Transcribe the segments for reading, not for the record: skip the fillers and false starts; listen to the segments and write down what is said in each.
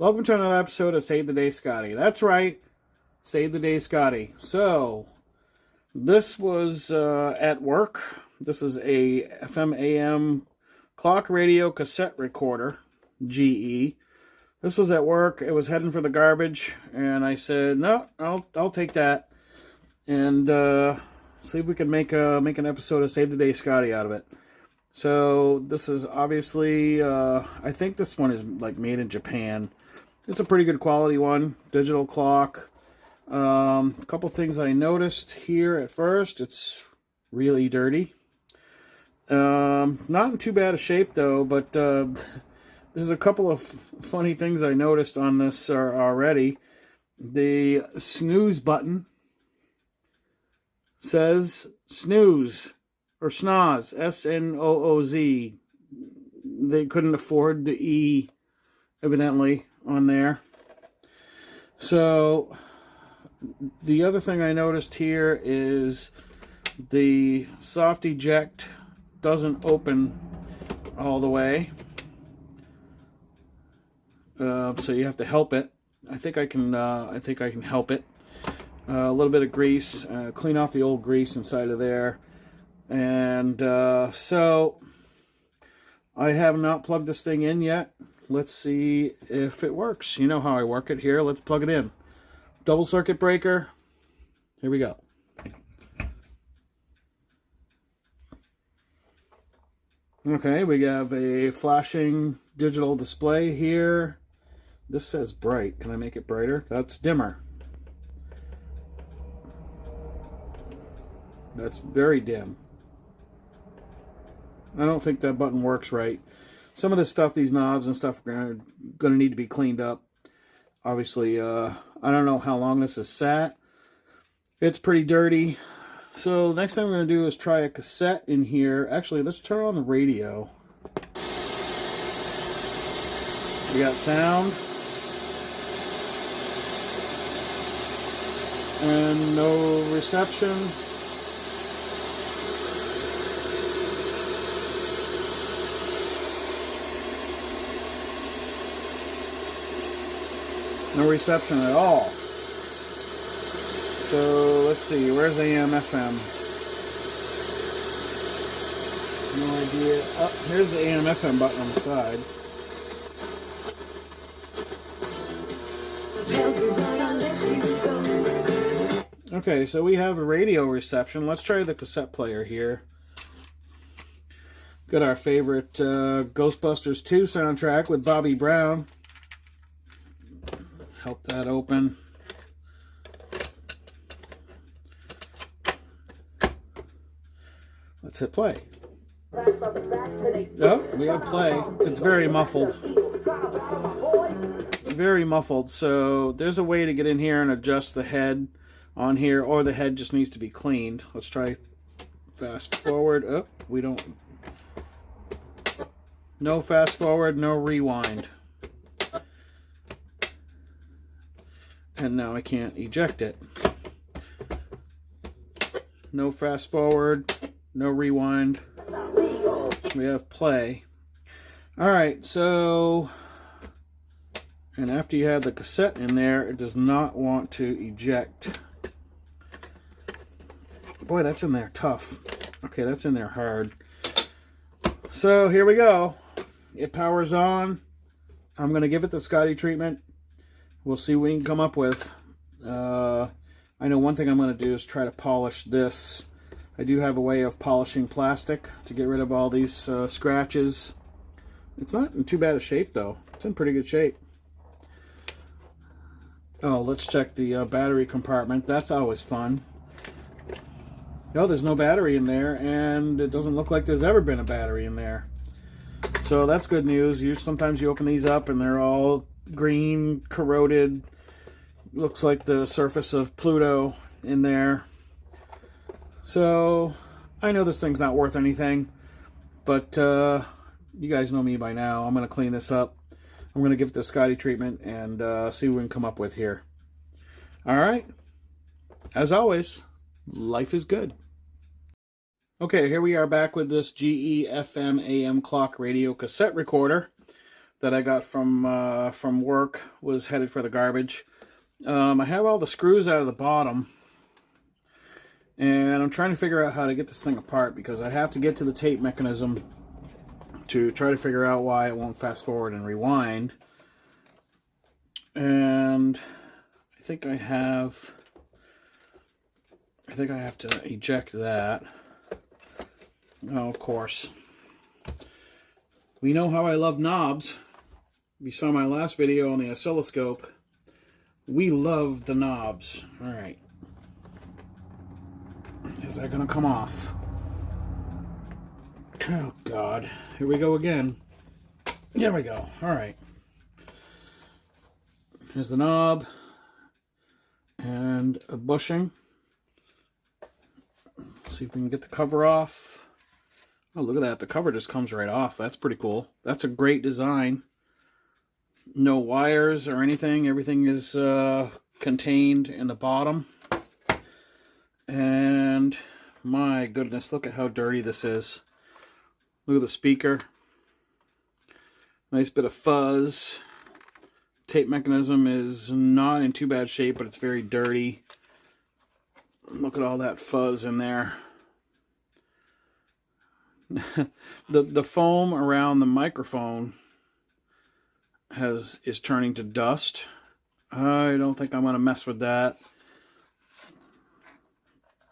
Welcome to another episode of Save the Day Scotty. That's right, Save the Day Scotty. So, this was at work. This is a FM AM clock radio cassette recorder, GE. This was at work. It was heading for the garbage, and I said, no, I'll take that, and see if we can make an episode of Save the Day Scotty out of it. So this is obviously, I think this one is like made in Japan. It's a pretty good quality one, digital clock. A couple things I noticed here at first. It's really dirty. Not in too bad a shape though, but there's a couple of funny things I noticed on this already. The snooze button says snooze or snooze, S-N-O-O-Z. They couldn't afford the E, evidently, on there. So the other thing I noticed here is the soft eject doesn't open all the way, so you have to help it. I think I can help it. A little bit of grease, clean off the old grease inside of there, and so I have not plugged this thing in yet. Let's see if it works. You know how I work it here. Let's plug it in. Double circuit breaker. Here we go. Okay, we have a flashing digital display here. This says bright. Can I make it brighter? That's dimmer. That's very dim. I don't think that button works right. Some of this stuff, these knobs and stuff, are going to need to be cleaned up. Obviously, I don't know how long this has sat. It's pretty dirty. So next thing I'm going to do is try a cassette in here. Actually, let's turn on the radio. We got sound. And no reception. No reception at all. So let's see, where's AM FM? No idea. Oh, here's the AM FM button on the side. Okay, so we have a radio reception. Let's try the cassette player here. Got our favorite Ghostbusters 2 soundtrack with Bobby Brown. Help that open. Let's hit play. Oh, we have play. It's very muffled. Very muffled. So there's a way to get in here and adjust the head on here, or the head just needs to be cleaned. Let's try fast forward. Oh, we don't. No fast forward, no rewind. And now I can't eject it. No fast forward, no rewind. We have play. Alright, so, and after you have the cassette in there, it does not want to eject. Boy, that's in there tough. Okay, that's in there hard. So here we go. It powers on. I'm going to give it the Scotty treatment. We'll see what we can come up with. I know one thing I'm going to do is try to polish this. I do have a way of polishing plastic to get rid of all these scratches. It's not in too bad a shape though. It's in pretty good shape. Oh, let's check the battery compartment. That's always fun. No, there's no battery in there, and it doesn't look like there's ever been a battery in there. So that's good news. Sometimes you open these up and they're all green, corroded. Looks like the surface of Pluto in there. So I know this thing's not worth anything, but you guys know me by now. I'm going to clean this up. I'm going to give it the Scotty treatment and see what we can come up with here. All right. As always, life is good. Okay, here we are back with this GE FM AM clock radio cassette recorder. that I got from work was headed for the garbage. I have all the screws out of the bottom, and I'm trying to figure out how to get this thing apart because I have to get to the tape mechanism to try to figure out why it won't fast forward and rewind. And I think I have to eject that. Oh, of course. We know how I love knobs. If you saw my last video on the oscilloscope, we love the knobs. All right. Is that going to come off? Oh, God. Here we go again. There we go. All right. Here's the knob and a bushing. See if we can get the cover off. Oh, look at that. The cover just comes right off. That's pretty cool. That's a great design. No wires or anything. Everything is contained in the bottom. And my goodness, look at how dirty this is. Look at the speaker. Nice bit of fuzz. Tape mechanism is not in too bad shape, but it's very dirty. Look at all that fuzz in there. The foam around the microphone is turning to dust. I don't think I'm going to mess with that.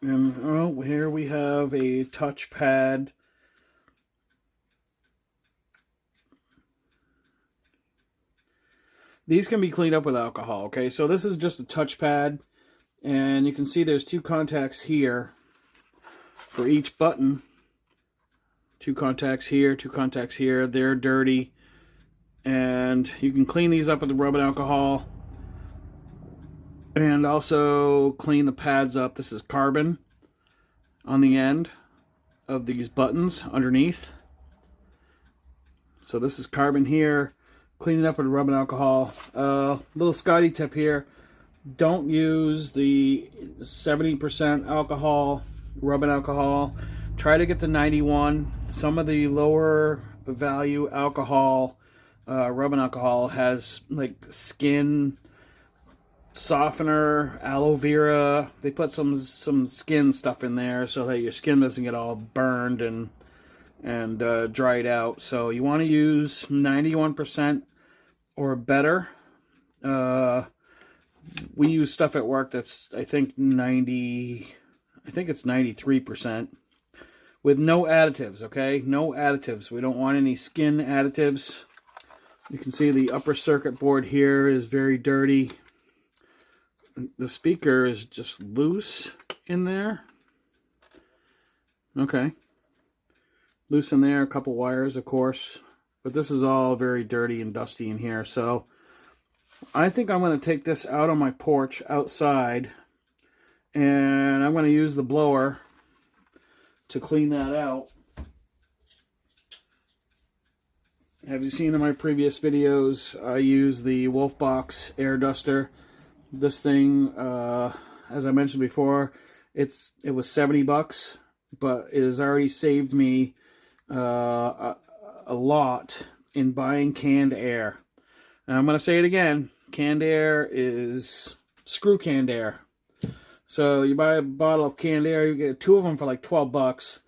And oh, here we have a touchpad. These can be cleaned up with alcohol, okay? So this is just a touchpad, and you can see there's two contacts here for each button. Two contacts here, two contacts here. They're dirty, and you can clean these up with the rubbing alcohol, and also clean the pads up. This is carbon on the end of these buttons underneath. So this is carbon here. Clean it up with rubbing alcohol. Little Scotty tip here. Don't use the 70% alcohol, rubbing alcohol. Try to get the 91. Some of the lower value alcohol, rubbing alcohol, has like skin softener, aloe vera. They put some skin stuff in there so that your skin doesn't get all burned and dried out. So you want to use 91% or better. We use stuff at work that's I think it's 93% with no additives, okay? No additives. We don't want any skin additives. You can see the upper circuit board here is very dirty. The speaker is just loose in there. Okay. Loose in there, a couple wires, of course. But this is all very dirty and dusty in here. So I think I'm going to take this out on my porch outside. And I'm going to use the blower to clean that out. Have you seen in my previous videos, I use the Wolfbox air duster. This thing, as I mentioned before, it was $70, but it has already saved me a lot in buying canned air. And I'm going to say it again, canned air is screw canned air. So you buy a bottle of canned air, you get two of them for like $12,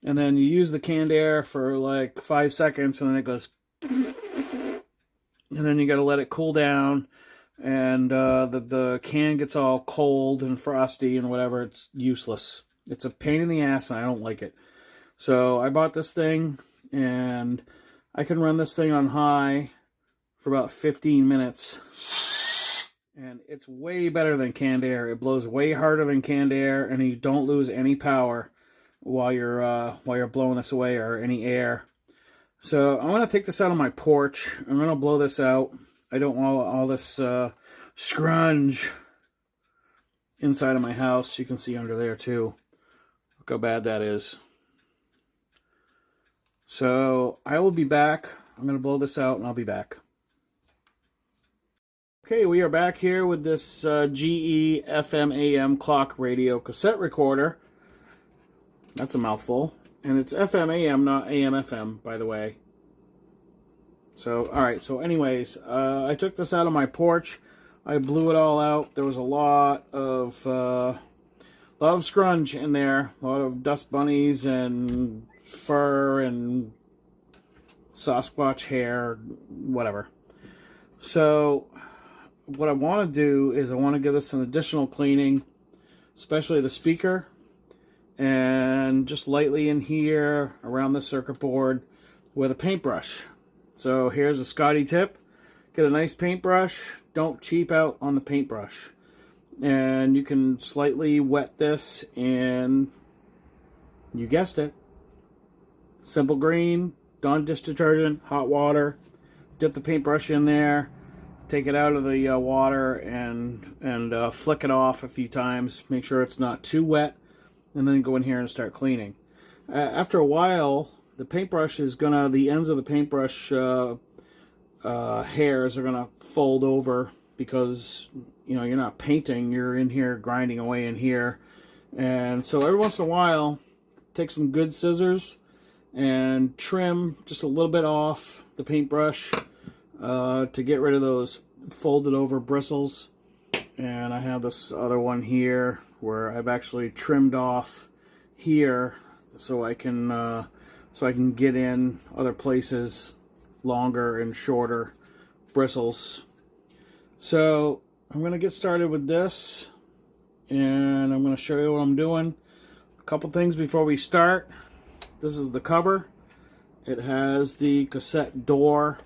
and then you use the canned air for like 5 seconds, and then it goes, and then you got to let it cool down, and the can gets all cold and frosty and whatever. It's useless. It's a pain in the ass, and I don't like it. So I bought this thing, and I can run this thing on high for about 15 minutes. And it's way better than canned air. It blows way harder than canned air, and you don't lose any power while you're blowing this away, or any air. So I'm gonna take this out on my porch. I'm gonna blow this out. I don't want all this scrunge inside of my house. You can see under there too. Look how bad that is. So I will be back. I'm gonna blow this out, and I'll be back. Okay, we are back here with this GE FM AM clock radio cassette recorder. That's a mouthful. And it's FM AM, not AM FM, by the way. So, alright, so anyways, I took this out of my porch. I blew it all out. There was a lot of scrunch in there. A lot of dust bunnies and fur and Sasquatch hair, whatever. So, what I want to do is I want to give this an additional cleaning, especially the speaker, and just lightly in here around the circuit board with a paintbrush. So here's a Scotty tip. Get a nice paintbrush. Don't cheap out on the paintbrush. And you can slightly wet this in, you guessed it, simple green, Dawn dish detergent, hot water. Dip the paintbrush in there. Take it out of the water and flick it off a few times. Make sure it's not too wet. And then go in here and start cleaning. After a while, the paintbrush is gonna, the ends of the paintbrush hairs are gonna fold over because, you know, you're not painting, you're in here grinding away in here. And so every once in a while, take some good scissors and trim just a little bit off the paintbrush to get rid of those folded over bristles. And I have this other one here where I've actually trimmed off here so I can get in other places longer and shorter bristles. So I'm going to get started with this, and I'm going to show you what I'm doing. A couple things before we start. This is the cover. It has the cassette door,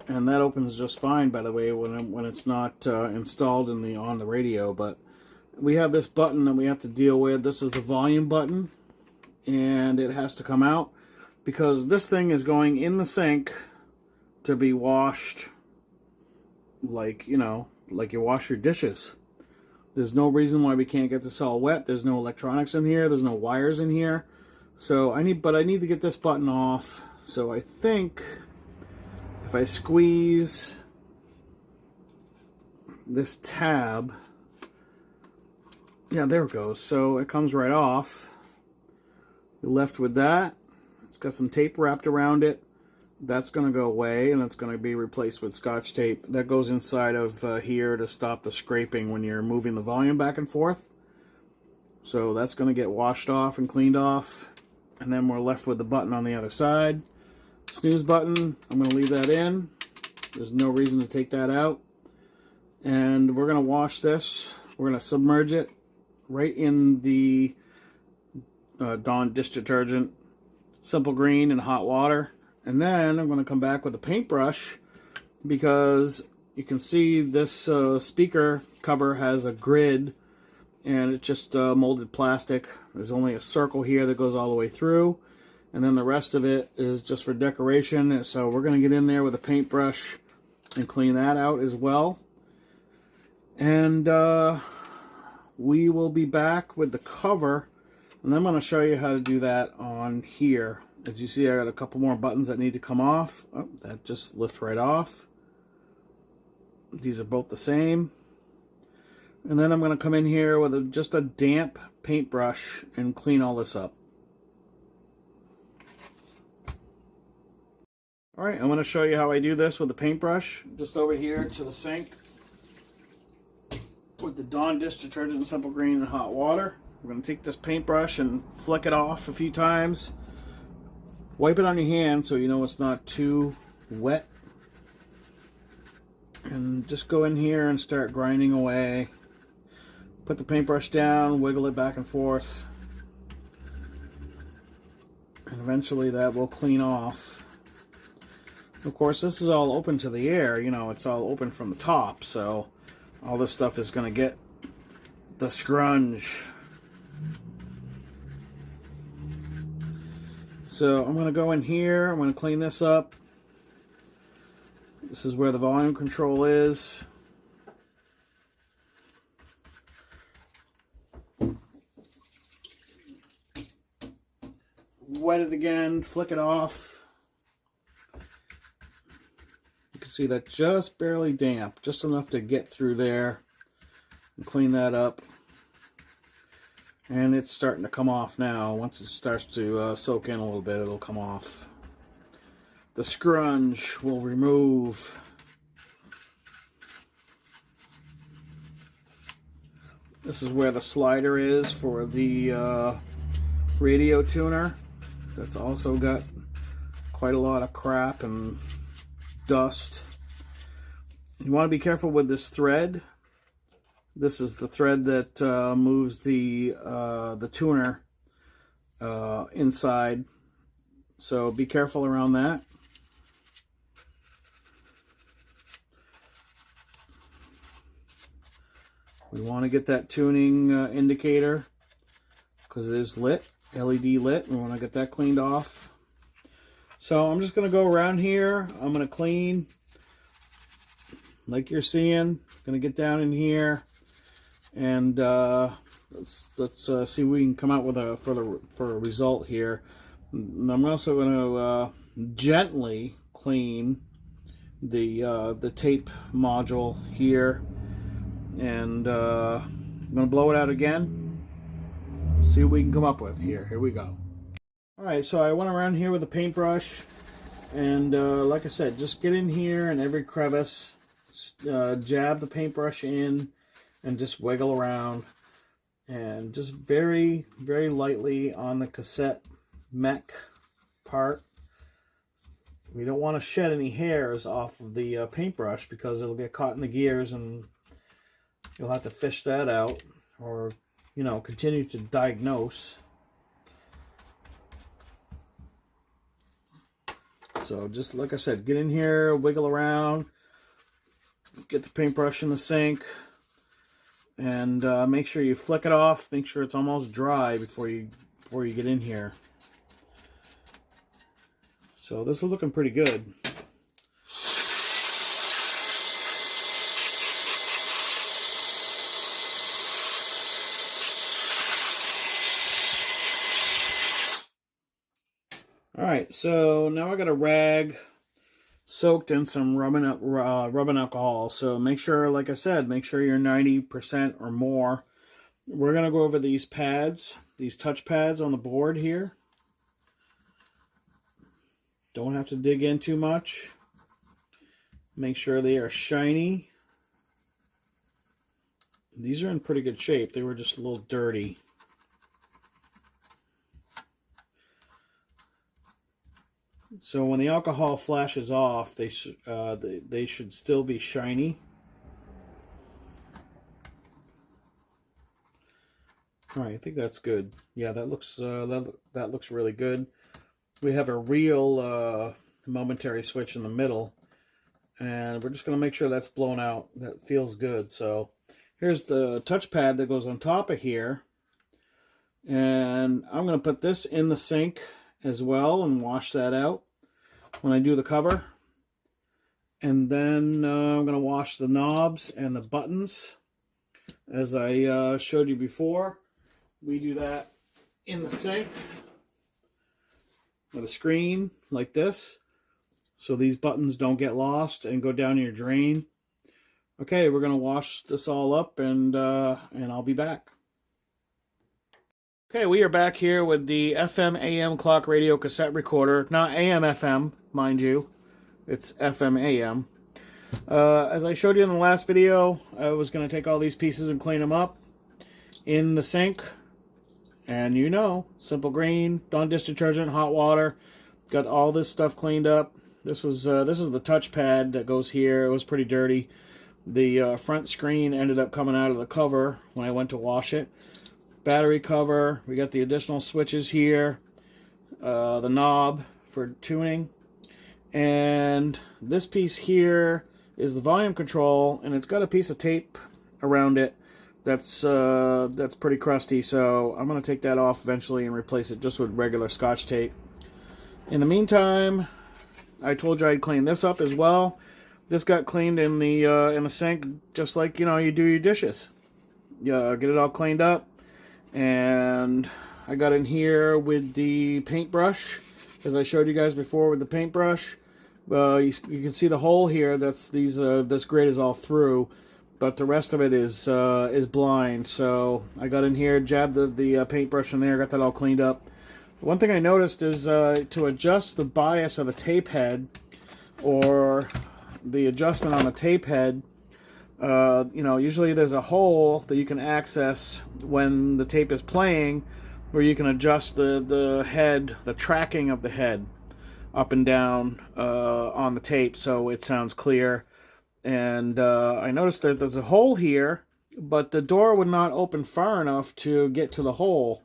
and that opens just fine, by the way, when it's not installed in on the radio. But we have this button that we have to deal with. This is the volume button, and it has to come out because this thing is going in the sink to be washed like, you know, like you wash your dishes. There's no reason why we can't get this all wet. There's no electronics in here. There's no wires in here. So I need to get this button off. So I think if I squeeze this tab, yeah, there it goes. So it comes right off. You're left with that. It's got some tape wrapped around it. That's going to go away, and it's going to be replaced with Scotch tape. That goes inside of here to stop the scraping when you're moving the volume back and forth. So that's going to get washed off and cleaned off. And then we're left with the button on the other side. Snooze button, I'm going to leave that in. There's no reason to take that out. And we're going to wash this. We're going to submerge it right in the Dawn dish detergent, simple green, and hot water. And then I'm going to come back with a paintbrush because you can see this speaker cover has a grid, and it's just molded plastic. There's only a circle here that goes all the way through, and then the rest of it is just for decoration. So we're going to get in there with a paintbrush and clean that out as well. And we will be back with the cover, and I'm going to show you how to do that on here. As you see, I got a couple more buttons that need to come off. Oh, that just lifts right off. These are both the same. And then I'm going to come in here with just a damp paintbrush and clean all this up. Alright, I'm going to show you how I do this with the paintbrush. Just over here to the sink with the Dawn dish detergent, simple green, and hot water. We're going to take this paintbrush and flick it off a few times. Wipe it on your hand so you know it's not too wet. And just go in here and start grinding away. Put the paintbrush down, wiggle it back and forth. And eventually that will clean off. Of course, this is all open to the air. You know, it's all open from the top. So all this stuff is going to get the scrunch. So I'm going to go in here, I'm going to clean this up. This is where the volume control is. Wet it again, flick it off. You can see that just barely damp, just enough to get through there and clean that up. And it's starting to come off now. Once it starts to soak in a little bit, it'll come off. the scrunch will remove. This is where the slider is for the radio tuner. That's also got quite a lot of crap and dust. You want to be careful with this thread. This is the thread that moves the tuner inside. So be careful around that. We want to get that tuning indicator because it is lit, LED lit. We want to get that cleaned off. So I'm just going to go around here. I'm going to clean, like you're seeing. Going to get down in here, and let's see if we can come out with a for a result here. And I'm also going to gently clean the tape module here, and I'm going to blow it out again. See what we can come up with here. Here we go. Alright, so I went around here with a paintbrush, and like I said, just get in here in every crevice, jab the paintbrush in, and just wiggle around, and just very, very lightly on the cassette mech part. We don't want to shed any hairs off of the paintbrush because it'll get caught in the gears and you'll have to fish that out, or, you know, continue to diagnose. So just like I said, get in here, wiggle around, get the paintbrush in the sink, and make sure you flick it off. Make sure it's almost dry before you get in here. So this is looking pretty good. Alright, so now I got a rag soaked in some rubbing alcohol. So make sure, like I said, make sure you're 90% or more. We're going to go over these pads, these touch pads on the board here. Don't have to dig in too much. Make sure they are shiny. These are in pretty good shape. They were just a little dirty. So when the alcohol flashes off, they should still be shiny. All right, I think that's good. Yeah, that looks that looks really good. We have a real momentary switch in the middle, and we're just going to make sure that's blown out. That feels good. So here's the touchpad that goes on top of here, and I'm going to put this in the sink as well and wash that out when I do the cover. And then I'm going to wash the knobs and the buttons as I showed you before. We do that in the sink with a screen like this, so these buttons don't get lost and go down your drain. Okay, we're going to wash this all up, and I'll be back. Okay, we are back here with the FM AM clock radio cassette recorder. Not AM FM, mind you. It's FM AM. As I showed you in the last video, I was going to take all these pieces and clean them up in the sink. And you know, simple green, Dawn dish detergent, hot water. Got all this stuff cleaned up. This is the touchpad that goes here. It was pretty dirty. The front screen ended up coming out of the cover when I went to wash it. Battery cover. We got the additional switches here. The knob for tuning. And this piece here is the volume control, and it's got a piece of tape around it that's pretty crusty, so I'm going to take that off eventually and replace it just with regular Scotch tape. In the meantime, I told you I'd clean this up as well. This got cleaned in the sink, just like, you know, you do your dishes. You get it all cleaned up, and I got in here with the paintbrush, as I showed you guys before with the paintbrush. You can see the hole here. This grit is all through, but the rest of it is blind. So I got in here, jabbed the paintbrush in there, got that all cleaned up. One thing I noticed is to adjust the bias of the tape head, or the adjustment on the tape head, usually there's a hole that you can access when the tape is playing, where you can adjust the head, the tracking of the head up and down on the tape so it sounds clear. And I noticed that there's a hole here, but the door would not open far enough to get to the hole.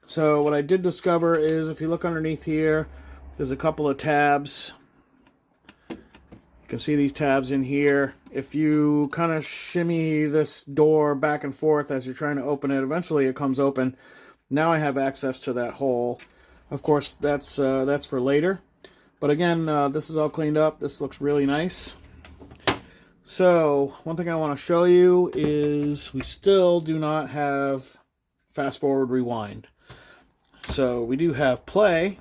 So what I did discover is, if you look underneath here, there's a couple of tabs. You can see these tabs in here. If you kind of shimmy this door back and forth as you're trying to open it, eventually it comes open. Now I have access to that hole. Of course, that's for later. But again, this is all cleaned up. This looks really nice. So, one thing I want to show you is we still do not have fast forward rewind. So, we do have play,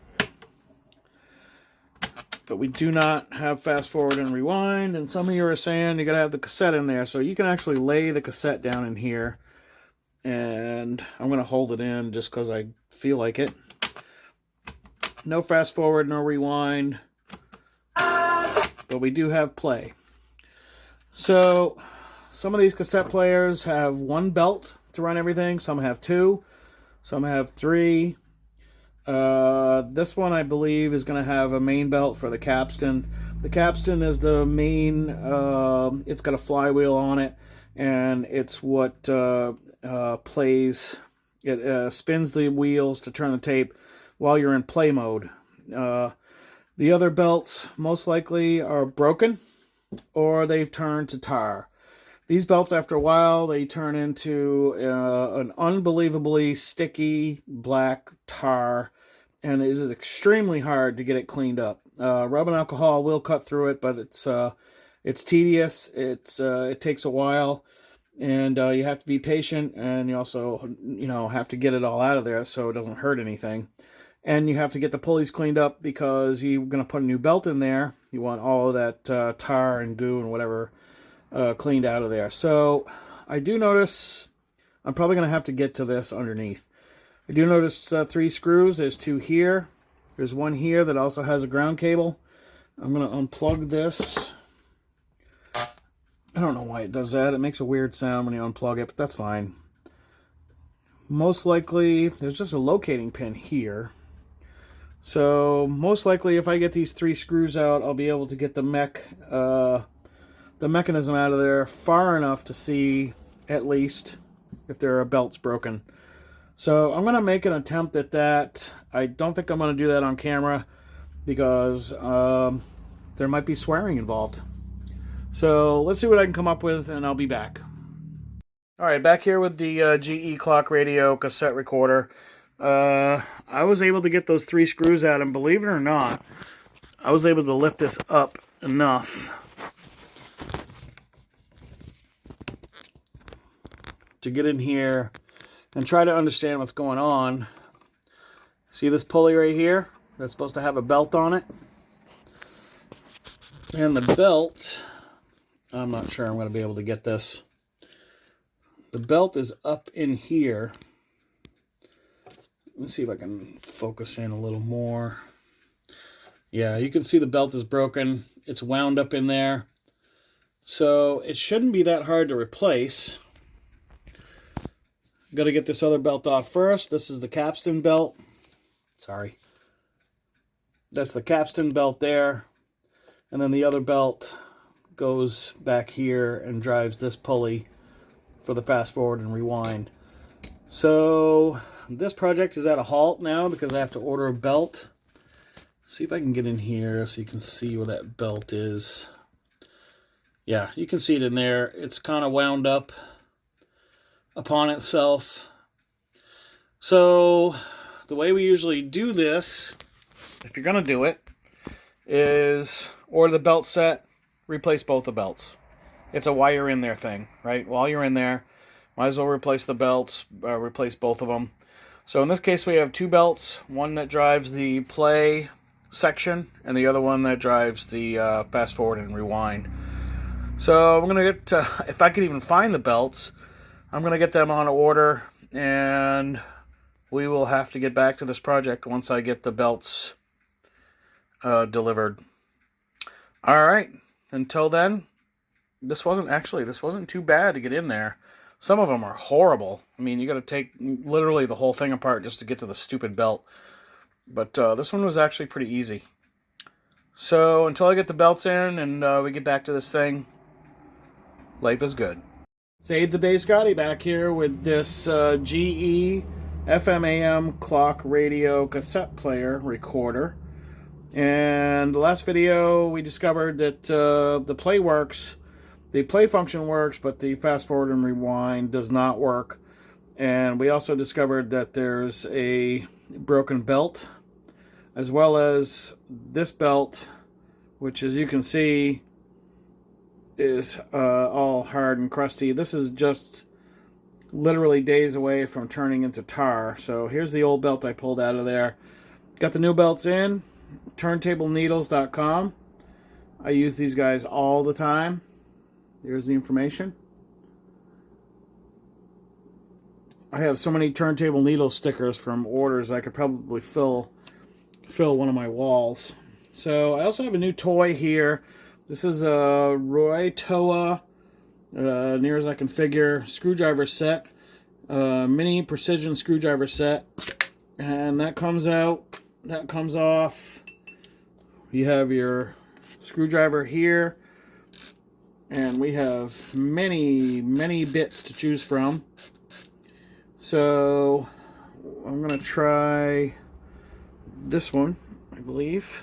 but we do not have fast forward and rewind. And some of you are saying you got to have the cassette in there. So, you can actually lay the cassette down in here. And I'm going to hold it in just because I feel like it. No fast forward, no rewind. But we do have play. So, some of these cassette players have one belt to run everything. Some have two. Some have three. This one, I believe, is going to have a main belt for the capstan. The capstan is the main. It's got a flywheel on it, and it's what plays. It spins the wheels to turn the tape while you're in play mode. The other belts most likely are broken, or they've turned to tar. These belts, after a while, they turn into an unbelievably sticky black tar, and it is extremely hard to get it cleaned up. Rubbing alcohol will cut through it, but it's tedious. It takes a while, and you have to be patient, and you also have to get it all out of there so it doesn't hurt anything. And you have to get the pulleys cleaned up because you're going to put a new belt in there. You want all of that tar and goo and whatever cleaned out of there. So I do notice I'm probably going to have to get to this underneath. I do notice 3 screws. There's 2 here. There's one here that also has a ground cable. I'm going to unplug this. I don't know why it does that. It makes a weird sound when you unplug it, but that's fine. Most likely, there's just a locating pin here. So, most likely, if I get these 3 screws out, I'll be able to get the mechanism out of there far enough to see, at least, if there are belts broken. So, I'm going to make an attempt at that. I don't think I'm going to do that on camera, because there might be swearing involved. So, let's see what I can come up with, and I'll be back. Alright, back here with the GE Clock Radio cassette recorder. I was able to get those 3 screws out, and believe it or not, I was able to lift this up enough to get in here and try to understand what's going on. See this pulley right here? That's supposed to have a belt on it. And the belt, I'm not sure I'm going to be able to get this. The belt is up in here. Let me see if I can focus in a little more. Yeah, you can see the belt is broken. It's wound up in there. So it shouldn't be that hard to replace. Got to get this other belt off first. This is the capstan belt. Sorry. That's the capstan belt there. And then the other belt goes back here and drives this pulley for the fast forward and rewind. So this project is at a halt now because I have to order a belt. See if I can get in here so you can see where that belt is. Yeah, you can see it in there. It's kind of wound up upon itself. So the way we usually do this, if you're going to do it, is order the belt set, replace both the belts. It's a wire in there thing, right? While you're in there, might as well replace the belts, replace both of them. So in this case, we have 2 belts, one that drives the play section, and the other one that drives the fast forward and rewind. So I'm going to get, if I could even find the belts, I'm going to get them on order, and we will have to get back to this project once I get the belts delivered. All right. Until then, this wasn't too bad to get in there. Some of them are horrible. I mean, you got to take literally the whole thing apart just to get to the stupid belt. But this one was actually pretty easy. So until I get the belts in and we get back to this thing, life is good. Save the day, Scotty, back here with this GE FM/AM clock radio cassette player recorder. And the last video we discovered that the play function works, but the fast forward and rewind does not work. And we also discovered that there's a broken belt, as well as this belt, which, as you can see, is all hard and crusty. This is just literally days away from turning into tar. So here's the old belt I pulled out of there. Got the new belts in. TurntableNeedles.com. I use these guys all the time. There's the information. I have so many Turntable Needles stickers from orders I could probably fill one of my walls. So I also have a new toy here. This is a Roy Toa, near as I can figure, screwdriver set. Mini precision screwdriver set. And that comes out, that comes off. You have your screwdriver here. And we have many, many bits to choose from. So I'm going to try this one, I believe.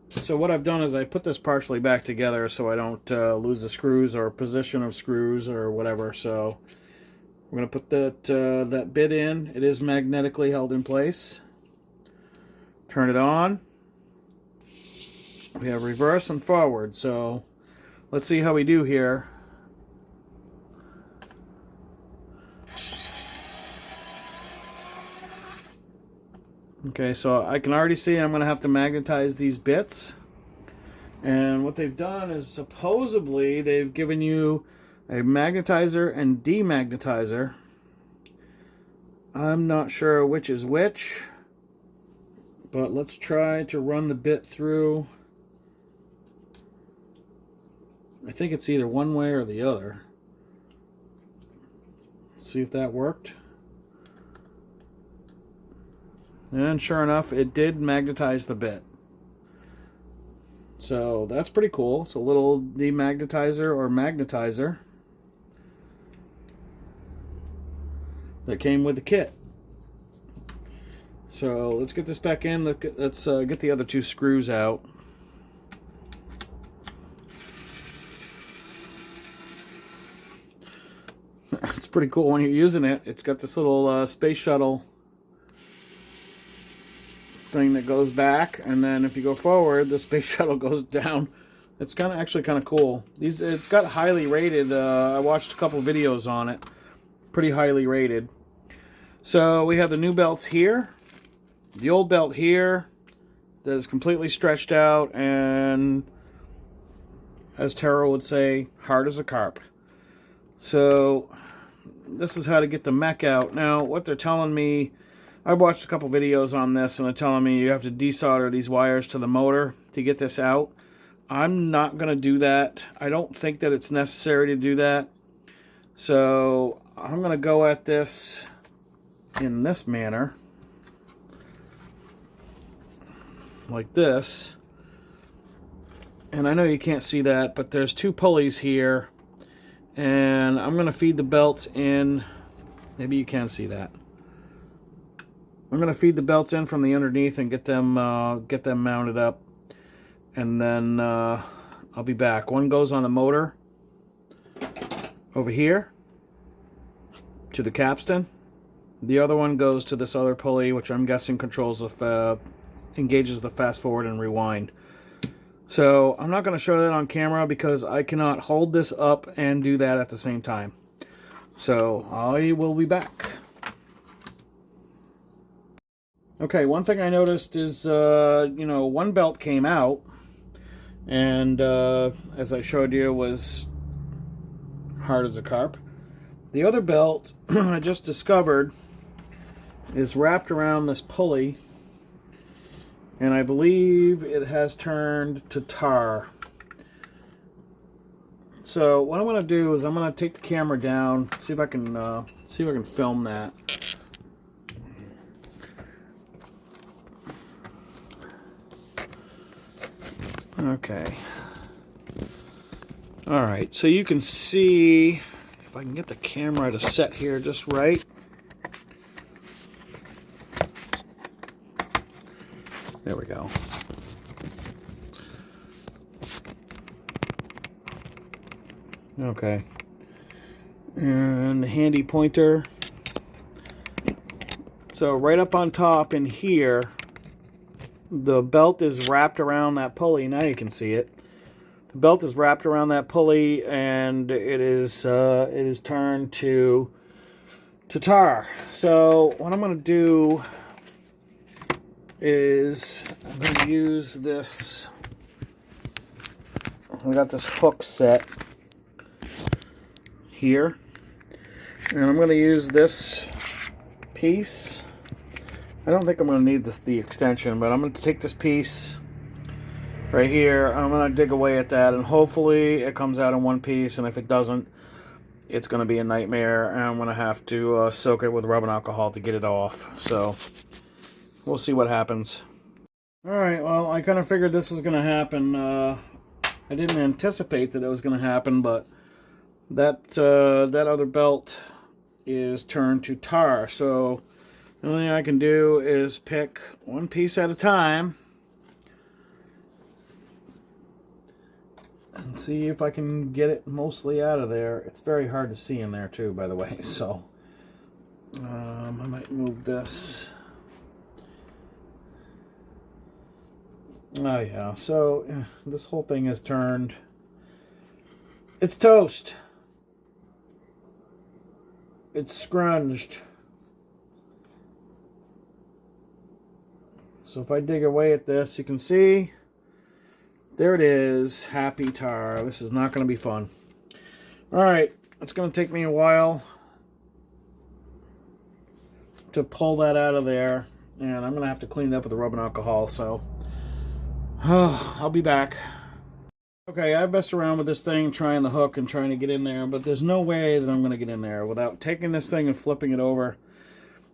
So what I've done is I put this partially back together so I don't lose the screws or position of screws or whatever. So we're going to put that bit in. It is magnetically held in place. Turn it on. We have reverse and forward. So let's see how we do here. Okay, so I can already see I'm going to have to magnetize these bits. And what they've done is supposedly they've given you a magnetizer and demagnetizer. I'm not sure which is which, but let's try to run the bit through. I think it's either one way or the other. Let's see if that worked. And sure enough, it did magnetize the bit. So that's pretty cool. It's a little demagnetizer or magnetizer that came with the kit. So let's get this back in. Let's get the other two screws out. It's pretty cool when you're using it. It's got this little space shuttle thing that goes back, and then if you go forward, the space shuttle goes down. It's actually kind of cool. It's got highly rated. I watched a couple videos on it. Pretty highly rated. So we have the new belts here, the old belt here that is completely stretched out and, as Tara would say, hard as a carp. So this is how to get the mech out. Now what they're telling me, I watched a couple videos on this, and they're telling me you have to desolder these wires to the motor to get this out. I'm not going to do that. I don't think that it's necessary to do that. So I'm going to go at this in this manner, like this. And I know you can't see that, but there's two pulleys here, and I'm going to feed the belts in. Maybe you can see that. I'm going to feed the belts in from the underneath and get them mounted up, and then I'll be back. One goes on the motor over here to the capstan. The other one goes to this other pulley, which I'm guessing controls engages the fast forward and rewind. So I'm not going to show that on camera because I cannot hold this up and do that at the same time. So I will be back. Okay, one thing I noticed is, one belt came out, and as I showed you, was hard as a carp. The other belt I just discovered is wrapped around this pulley, and I believe it has turned to tar. So what I'm going to do is I'm going to take the camera down, see if I can film that. Okay. All right, so you can see if I can get the camera to set here just right. There we go. Okay. And the handy pointer. So right up on top in here, the belt is wrapped around that pulley. Now you can see it. The belt is wrapped around that pulley, and it is turned to tar. So what I'm going to do is I'm going to use this. We got this hook set here, and I'm going to use this piece. I don't think I'm going to need the extension, but I'm going to take this piece right here. I'm going to dig away at that, and hopefully it comes out in one piece, and if it doesn't, it's going to be a nightmare, and I'm going to have to soak it with rubbing alcohol to get it off. So we'll see what happens. Alright, well, I kind of figured this was going to happen. I didn't anticipate that it was going to happen, but that other belt is turned to tar. So the only thing I can do is pick one piece at a time and see if I can get it mostly out of there. It's very hard to see in there too, by the way, so I might move this. Oh yeah, so this whole thing is turned. It's toast. It's scrunged. So if I dig away at this, you can see there it is, happy tar. This is not going to be fun. Alright, it's going to take me a while to pull that out of there, and I'm going to have to clean it up with the rubbing alcohol, so I'll be back. Okay, I messed around with this thing, trying the hook and trying to get in there, but there's no way that I'm going to get in there without taking this thing and flipping it over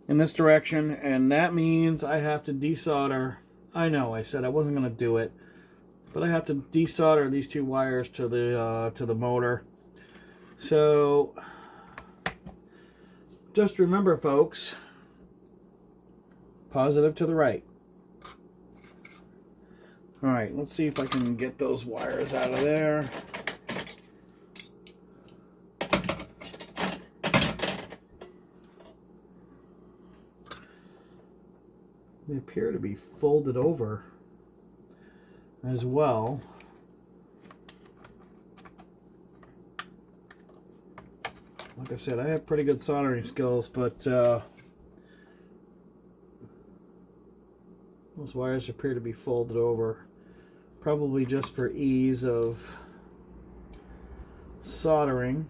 in this direction, and that means I have to desolder. I know I said I wasn't going to do it, but I have to desolder these two wires to the motor. So just remember, folks, positive to the right. Alright, let's see if I can get those wires out of there. They appear to be folded over as well. Like I said, I have pretty good soldering skills, but those wires appear to be folded over, probably just for ease of soldering.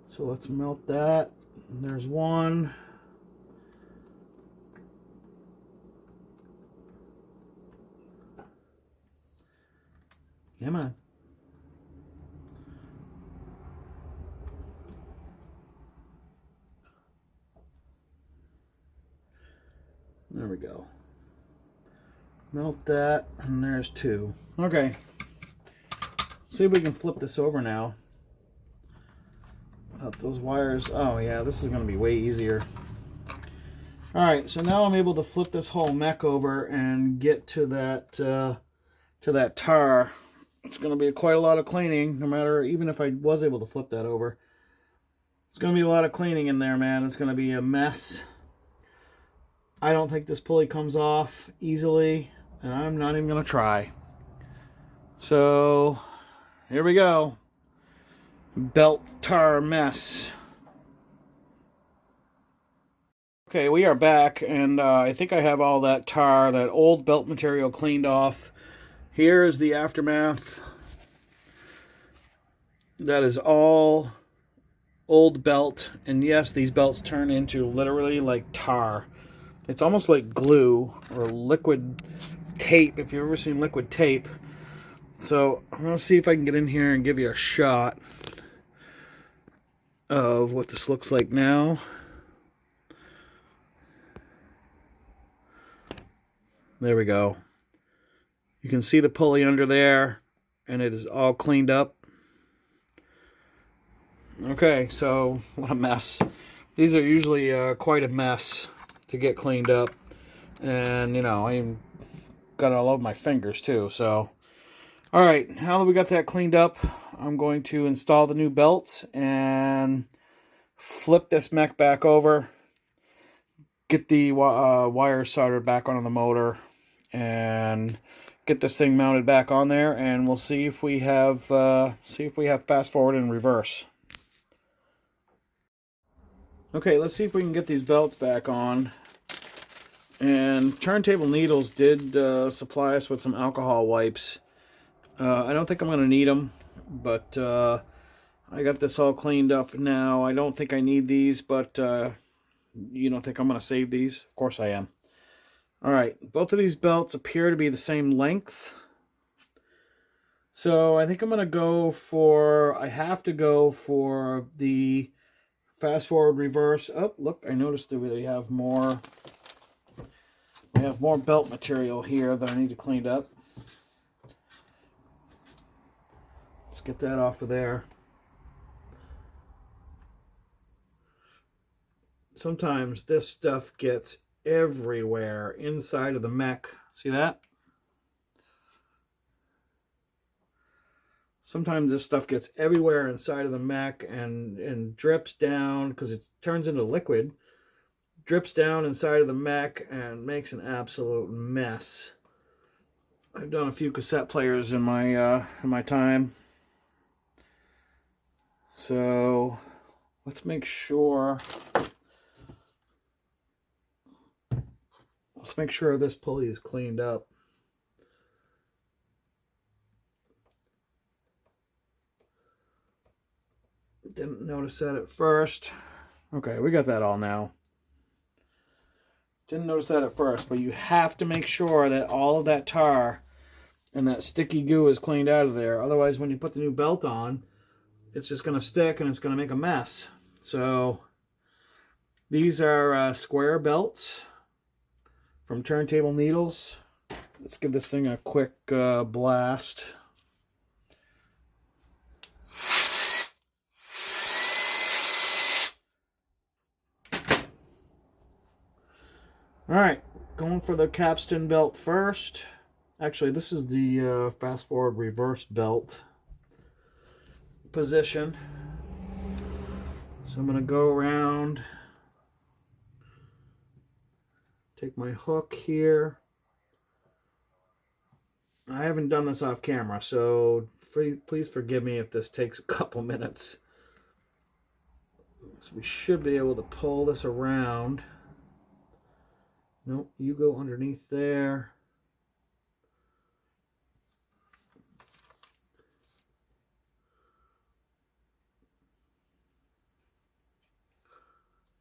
So let's melt that. And there's one. Come on. There we go. Melt that, and there's two. Okay. See if we can flip this over now. Without those wires. Oh yeah, this is going to be way easier. Alright, so now I'm able to flip this whole mech over and get to that tar. It's going to be quite a lot of cleaning, no matter, even if I was able to flip that over. It's going to be a lot of cleaning in there, man. It's going to be a mess. I don't think this pulley comes off easily, and I'm not even going to try. So, here we go. Belt tar mess. Okay, we are back, and I think I have all that tar, that old belt material cleaned off. Here is the aftermath. That is all old belt, and yes, these belts turn into literally like tar. It's almost like glue or liquid tape, if you've ever seen liquid tape. So I'm going to see if I can get in here and give you a shot of what this looks like now. There we go. You can see the pulley under there, and it is all cleaned up. Okay, so what a mess. These are usually quite a mess to get cleaned up. And, you know, I even got it all over my fingers too. So, all right, now that we got that cleaned up, I'm going to install the new belts and flip this mech back over, get the wires soldered back onto the motor, and get this thing mounted back on there, and we'll see if we have fast forward and reverse. Okay, let's see if we can get these belts back on. And Turntable Needles did supply us with some alcohol wipes. I don't think I'm going to need them, but I got this all cleaned up now. I don't think I need these, but you don't think I'm going to save these? Of course I am. All right, both of these belts appear to be the same length. So I think I'm going to go for, I have to go for the fast forward reverse. Oh, look, I noticed that we have more belt material here that I need to clean up. Let's get that off of there. Sometimes this stuff gets everywhere inside of the mech. See that? Sometimes this stuff gets everywhere inside of the mech and drips down because it turns into liquid. Drips down inside of the mech and makes an absolute mess. I've done a few cassette players in my time. So let's make sure this pulley is cleaned up. Didn't notice that at first. Okay, we got that all now. Didn't notice that at first, but you have to make sure that all of that tar and that sticky goo is cleaned out of there. Otherwise, when you put the new belt on, it's just going to stick and it's going to make a mess. So these are square belts from Turntable Needles. Let's give this thing a quick blast. All right, going for the capstan belt first. Actually, this is the fast forward reverse belt position. So I'm going to go around, take my hook here. I haven't done this off camera, so please forgive me if this takes a couple minutes. So we should be able to pull this around. Nope, you go underneath there.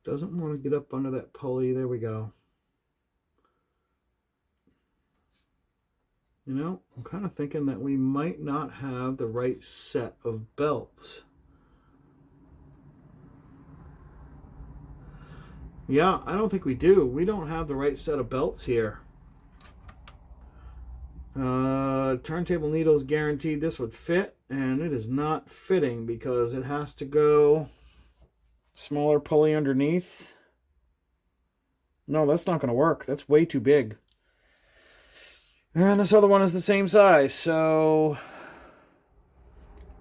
Doesn't want to get up under that pulley. There we go. You know, I'm kind of thinking that we might not have the right set of belts. Yeah, I don't think we do. We don't have the right set of belts here. Turntable Needles guaranteed this would fit, and it is not fitting because it has to go smaller pulley underneath. No, that's not going to work. That's way too big. And this other one is the same size, so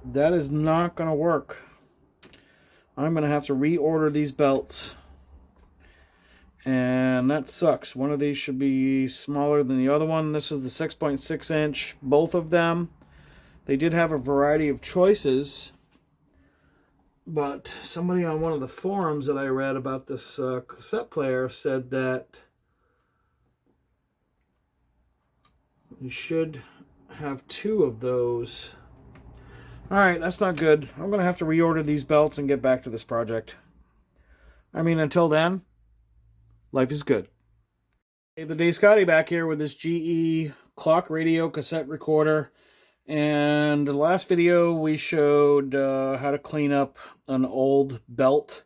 that is not going to work. I'm going to have to reorder these belts. And that sucks. One of these should be smaller than the other one. This is the 6.6 inch, both of them. They did have a variety of choices, but somebody on one of the forums that I read about this cassette player said that you should have two of those. Alright, that's not good. I'm going to have to reorder these belts and get back to this project. I mean, until then, life is good. Hey, the day Scotty back here with this GE clock radio cassette recorder. And the last video we showed how to clean up an old belt.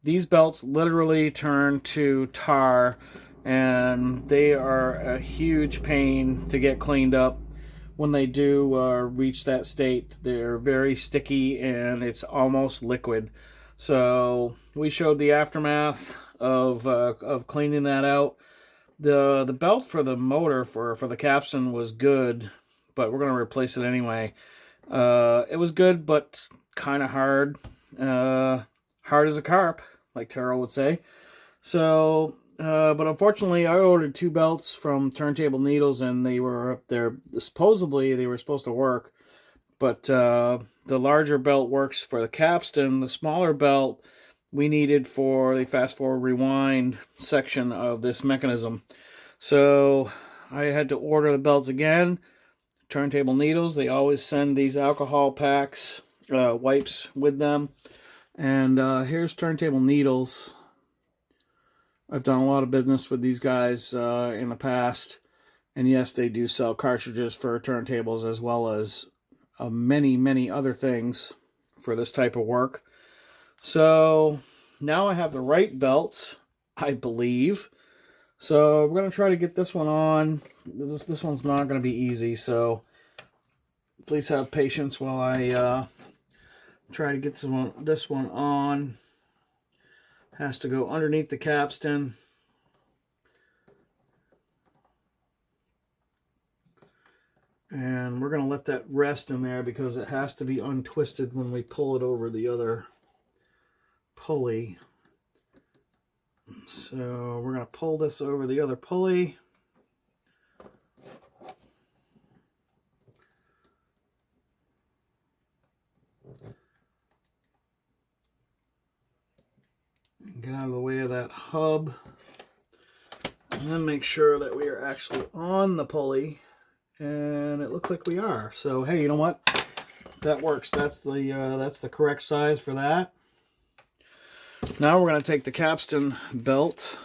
These belts literally turn to tar, and they are a huge pain to get cleaned up. When they do reach that state, they're very sticky and it's almost liquid. So we showed the aftermath of cleaning that out. The belt for the motor for the capstan was good, but we're going to replace it anyway. It was good, but kind of hard. Hard as a carp, like Taro would say. So, but unfortunately, I ordered 2 belts from Turntable Needles, and they were up there. Supposedly, they were supposed to work, but the larger belt works for the capstan. The smaller belt we needed for the fast forward rewind section of this mechanism. So I had to order the belts again. Turntable Needles, they always send these alcohol packs, wipes with them. And here's Turntable Needles. I've done a lot of business with these guys in the past. And yes, they do sell cartridges for turntables as well as many, many other things for this type of work. So now I have the right belts, I believe. So we're going to try to get this one on. This one's not going to be easy, so please have patience while I try to get this one on. Has to go underneath the capstan. And we're going to let that rest in there because it has to be untwisted when we pull it over the other pulley. So we're going to pull this over the other pulley. Get out of the way of that hub. And then make sure that we are actually on the pulley. And it looks like we are. So hey, you know what? That works. That's the correct size for that. Now we're going to take the capstan belt,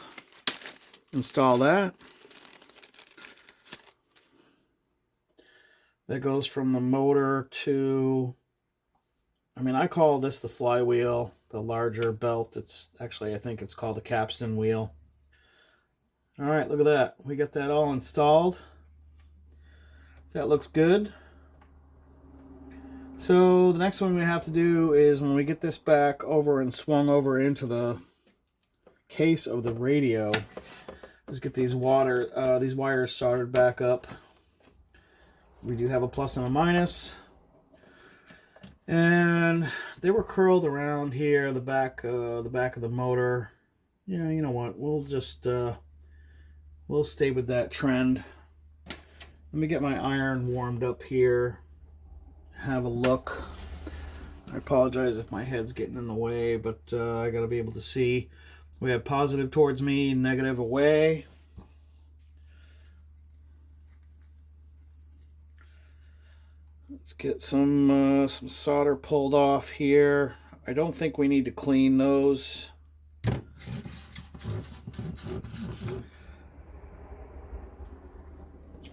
install that. That goes from the motor to, I mean, I call this the flywheel, the larger belt. It's actually, I think it's called the capstan wheel. All right, look at that. We got that all installed. That looks good. So the next one we have to do is when we get this back over and swung over into the case of the radio, is get these wires soldered back up. We do have a plus and a minus, and they were curled around here, the back of the motor. Yeah, you know what? We'll just we'll stay with that trend. Let me get my iron warmed up here. Have a look. I apologize if my head's getting in the way, but I gotta be able to see. We have positive towards me, negative away. Let's get some solder pulled off here. I don't think we need to clean those.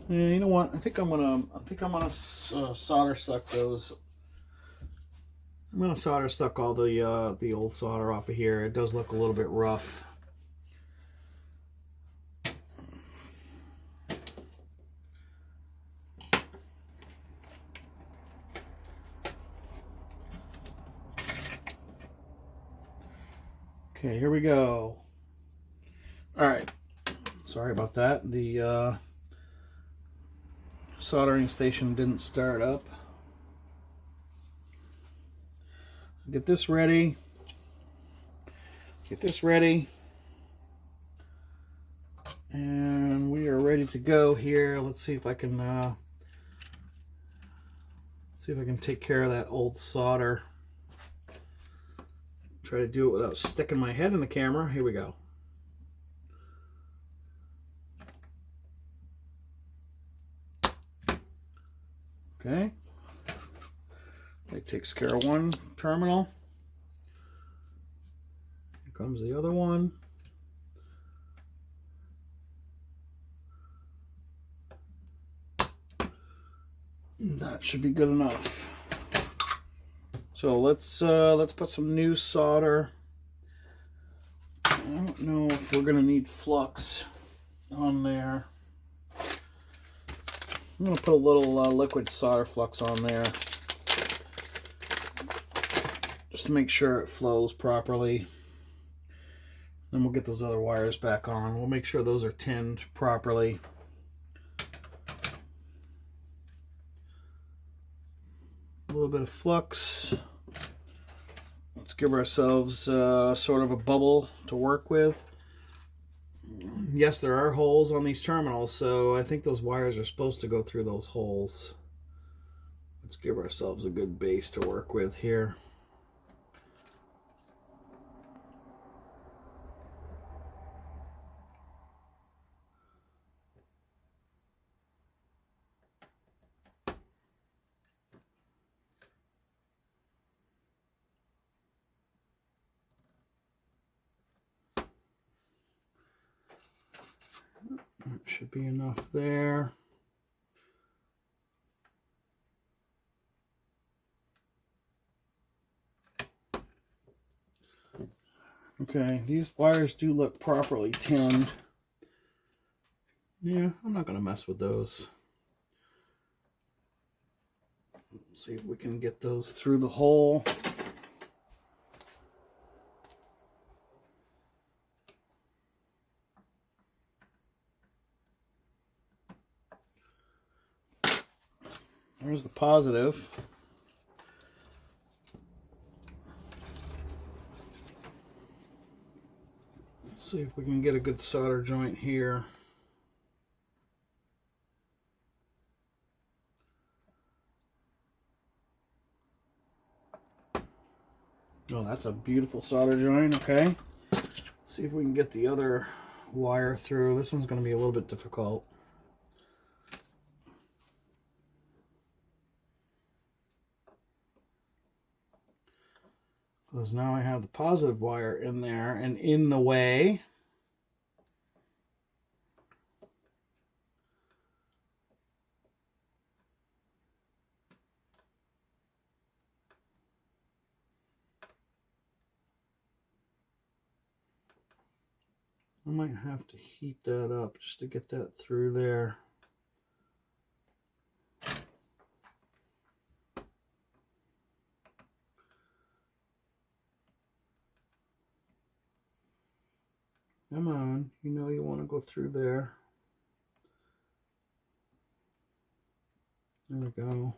Yeah, you know what? I think I'm gonna solder suck those. I'm gonna solder suck all the old solder off of here. It does look a little bit rough. Okay, here we go. All right. Sorry about that. The soldering station didn't start up. Get this ready. Get this ready. And we are ready to go here. Let's see if I can take care of that old solder. Try to do it without sticking my head in the camera. Here we go. Okay. That takes care of one terminal. Here comes the other one. That should be good enough. So let's put some new solder. I don't know if we're gonna need flux on there. I'm gonna put a little liquid solder flux on there, just to make sure it flows properly. Then we'll get those other wires back on. We'll make sure those are tinned properly. A little bit of flux. Let's give ourselves sort of a bubble to work with. Yes, there are holes on these terminals, so I think those wires are supposed to go through those holes. Let's give ourselves a good base to work with here. That should be enough there. Okay, these wires do look properly tinned. Yeah, I'm not going to mess with those. Let's see if we can get those through the hole. There's the positive. Let's see if we can get a good solder joint here. Oh, that's a beautiful solder joint. Okay. Let's see if we can get the other wire through. This one's going to be a little bit difficult. Because now I have the positive wire in there and in the way. I might have to heat that up just to get that through there. Come on, you know you want to go through there. There we go.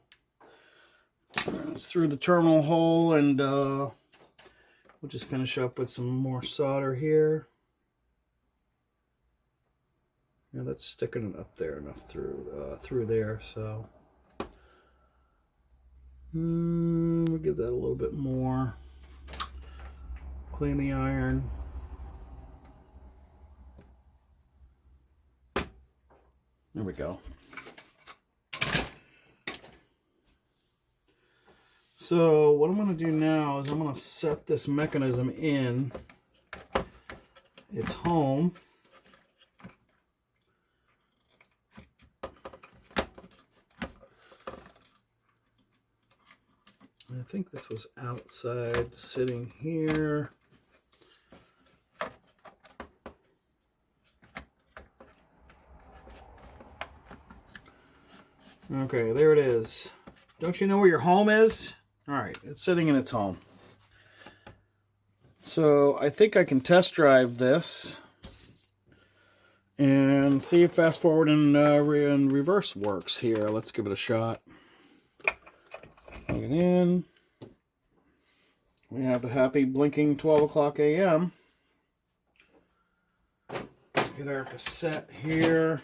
It's through the terminal hole, and we'll just finish up with some more solder here. Yeah, that's sticking it up there enough through there, so we'll give that a little bit more. Clean the iron. There we go. So what I'm going to do now is I'm going to set this mechanism in its home. I think this was outside, sitting here. Okay, there it is. Don't you know where your home is? All right, it's sitting in its home. So I think I can test drive this and see if fast forward and reverse works here. Let's give it a shot. Plug it in. We have the happy blinking 12 o'clock a.m. Let's get our cassette here.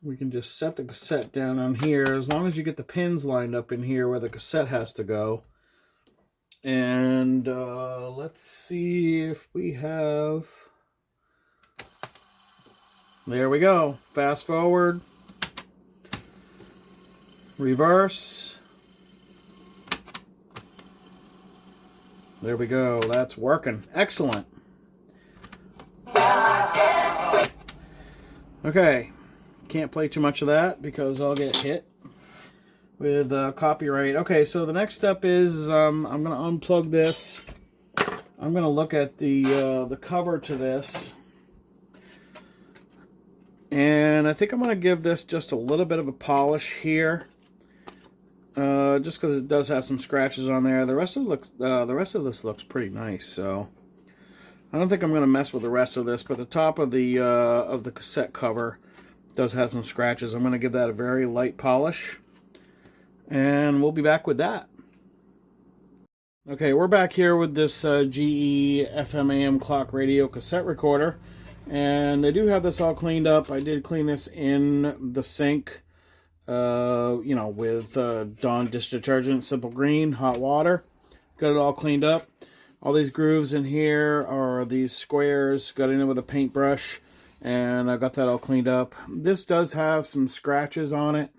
We can just set the cassette down on here, as long as you get the pins lined up in here where the cassette has to go. And let's see if we have... There we go. Fast forward. Reverse. There we go. That's working. Excellent. Okay. Can't play too much of that because I'll get hit with copyright. Okay, so the next step is I'm going to unplug this. I'm going to look at the cover to this. And I think I'm going to give this just a little bit of a polish here. Just because it does have some scratches on there. The rest of this looks pretty nice. So I don't think I'm going to mess with the rest of this. But the top of the cassette cover does have some scratches. I'm going to give that a very light polish, and we'll be back with that. Okay, we're back here with this GE FM AM clock radio cassette recorder, and I do have this all cleaned up. I did clean this in the sink. You know, with Dawn dish detergent, simple green, hot water. Got it all cleaned up. All these grooves in here are these squares. Got in it with a paintbrush, and I got that all cleaned up. This does have some scratches on it.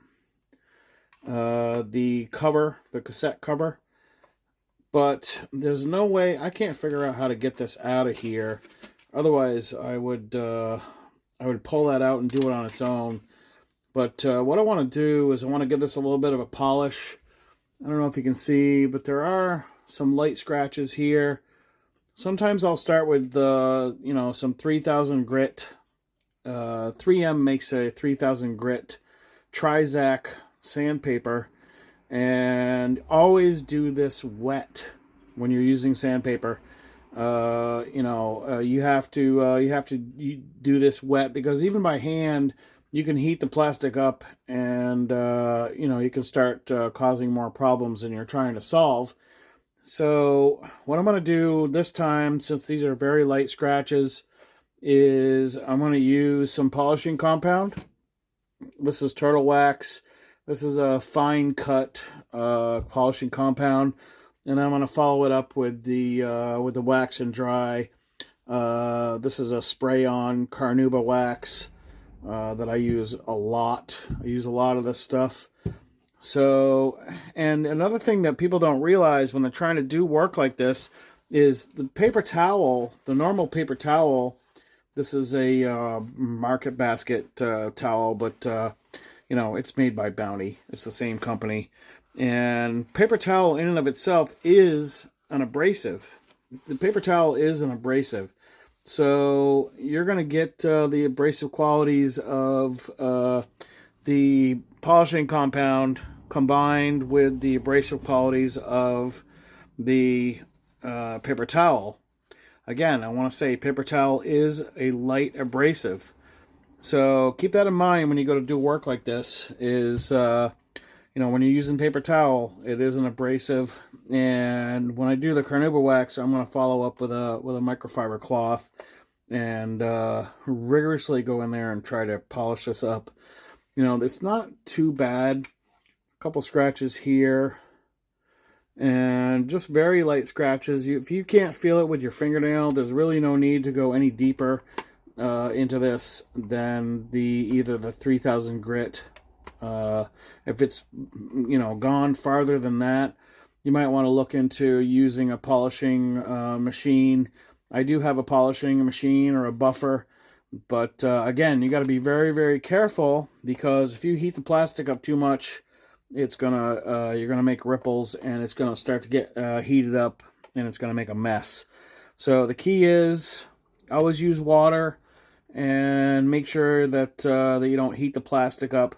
The cover, the cassette cover. But there's no way, I can't figure out how to get this out of here. Otherwise, I would pull that out and do it on its own. But what I want to do is I want to give this a little bit of a polish. I don't know if you can see, but there are some light scratches here. Sometimes I'll start with you know, some 3000 grit. 3M makes a 3000 grit Trizac sandpaper, and always do this wet when you're using sandpaper. You know, you have to do this wet, because even by hand, you can heat the plastic up, and you know, you can start causing more problems than you're trying to solve. So what I'm going to do this time, since these are very light scratches, is I'm going to use some polishing compound. This is Turtle Wax. This is a fine cut polishing compound, and then I'm going to follow it up with the Wax and Dry. This is a spray-on Carnauba wax. That I use a lot. I use a lot of this stuff. So, and another thing that people don't realize when they're trying to do work like this is the paper towel, the normal paper towel. This is a Market Basket towel, but you know, it's made by Bounty. It's the same company. And paper towel in and of itself is an abrasive. The paper towel is an abrasive. So you're going to get the abrasive qualities of the polishing compound combined with the abrasive qualities of the paper towel. Again, I want to say paper towel is a light abrasive. So keep that in mind when you go to do work like this. Is you know, when you're using paper towel, it is an abrasive. And when I do the Carnauba wax, I'm going to follow up with a microfiber cloth and rigorously go in there and try to polish this up. You know, it's not too bad. A couple scratches here, and just very light scratches. If you can't feel it with your fingernail, there's really no need to go any deeper into this than either the 3000 grit. If it's, you know, gone farther than that, you might want to look into using a polishing machine. I do have a polishing machine or a buffer, but again, you got to be very, very careful, because if you heat the plastic up too much, it's gonna you're gonna make ripples, and it's gonna start to get heated up, and it's gonna make a mess. So the key is always use water, and make sure that that you don't heat the plastic up.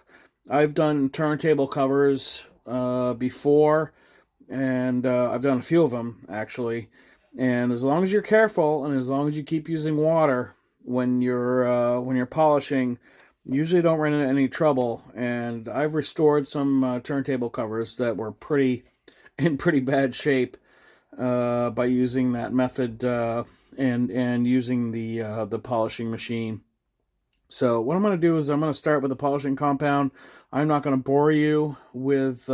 I've done turntable covers before, and I've done a few of them actually. And as long as you're careful, and as long as you keep using water when you're polishing, you usually don't run into any trouble. And I've restored some turntable covers that were in pretty bad shape by using that method and using the polishing machine. So what I'm going to do is I'm going to start with the polishing compound. I'm not going to bore you with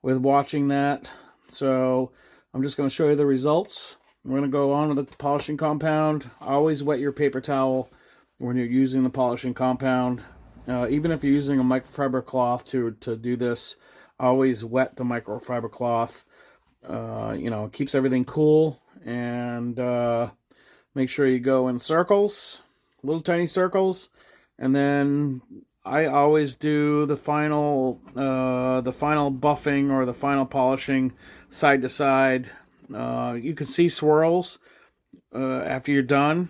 watching that. So I'm just going to show you the results. I'm going to go on with the polishing compound. Always wet your paper towel when you're using the polishing compound. Even if you're using a microfiber cloth to do this, always wet the microfiber cloth. You know, it keeps everything cool, and make sure you go in circles, little tiny circles, and then I always do the final buffing or the final polishing side to side. You can see swirls after you're done.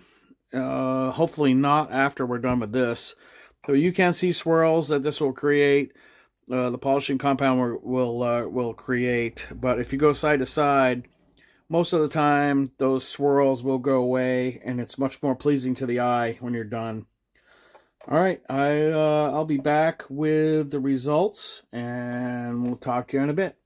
Hopefully not after we're done with this. So you can see swirls that this will create. The polishing compound will create. But if you go side to side, most of the time those swirls will go away, and it's much more pleasing to the eye when you're done. All right, I'll be back with the results, and we'll talk to you in a bit.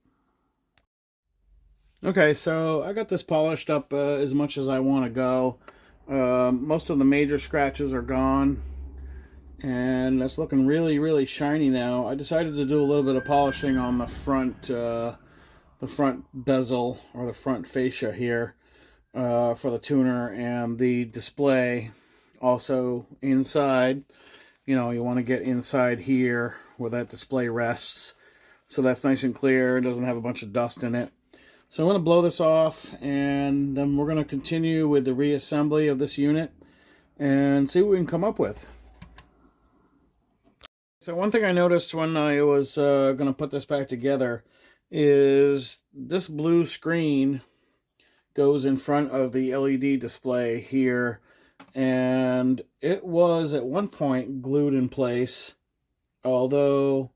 Okay, so I got this polished up as much as I want to go. Most of the major scratches are gone, and it's looking really, really shiny now. I decided to do a little bit of polishing on the front bezel, or the front fascia here, for the tuner and the display. Also inside, you know, you want to get inside here where that display rests, so that's nice and clear. It doesn't have a bunch of dust in it. So I'm going to blow this off, and then we're going to continue with the reassembly of this unit and see what we can come up with. So one thing I noticed when I was going to put this back together is this blue screen goes in front of the LED display here, and it was at one point glued in place, although,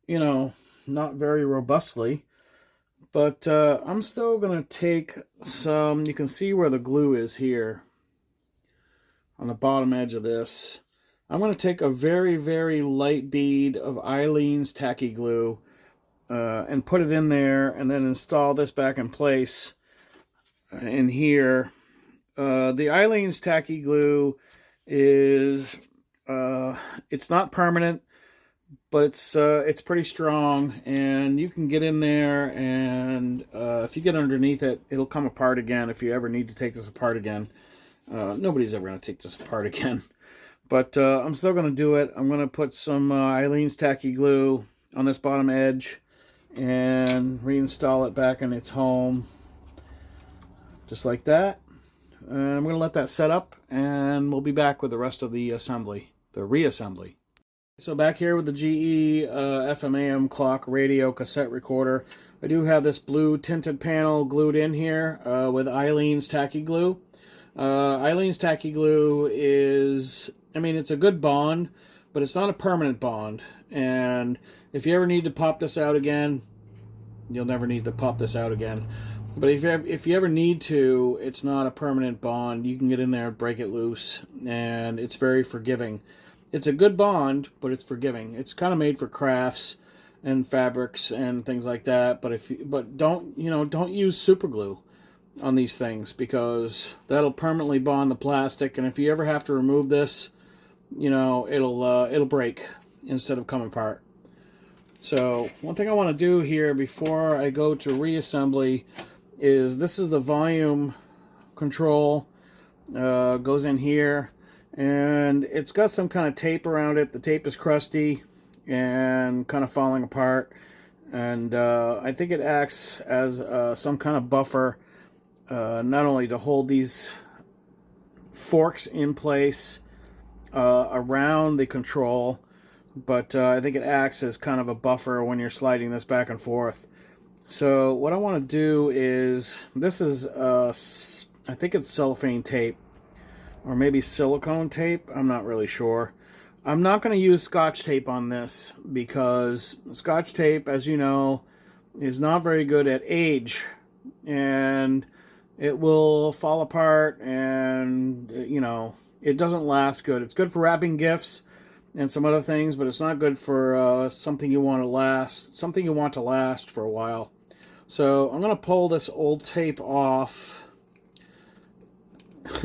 you know, not very robustly. But I'm still going to take some, you can see where the glue is here on the bottom edge of this. I'm going to take a very, very light bead of Eileen's tacky glue and put it in there, and then install this back in place in here. The Eileen's tacky glue is, it's not permanent, but it's pretty strong, and you can get in there, and if you get underneath it, it'll come apart again if you ever need to take this apart again. Nobody's ever going to take this apart again. But I'm still going to do it. I'm going to put some Eileen's tacky glue on this bottom edge and reinstall it back in its home, just like that. And I'm going to let that set up, and we'll be back with the rest of the assembly, the reassembly. So back here with the GE FM/AM clock radio cassette recorder, I do have this blue tinted panel glued in here with Eileen's tacky glue. Eileen's tacky glue is, I mean, it's a good bond, but it's not a permanent bond. And if you ever need to pop this out again, you'll never need to pop this out again. But if you ever need to, it's not a permanent bond. You can get in there and break it loose, and it's very forgiving. It's a good bond, but it's forgiving. It's kind of made for crafts and fabrics and things like that. But don't use super glue on these things, because that'll permanently bond the plastic. And if you ever have to remove this, you know, it'll break instead of come apart. So one thing I want to do here before I go to reassembly is, this is the volume control. Goes in here. And it's got some kind of tape around it. The tape is crusty and kind of falling apart. And I think it acts as some kind of buffer, not only to hold these forks in place around the control, but I think it acts as kind of a buffer when you're sliding this back and forth. So what I want to do is, this is, I think it's cellophane tape, or maybe silicone tape. I'm not really sure. I'm not going to use Scotch tape on this, because Scotch tape, as you know, is not very good at age, and it will fall apart, and you know, it doesn't last good. It's good for wrapping gifts and some other things, but it's not good for something you want to last for a while. So I'm going to pull this old tape off.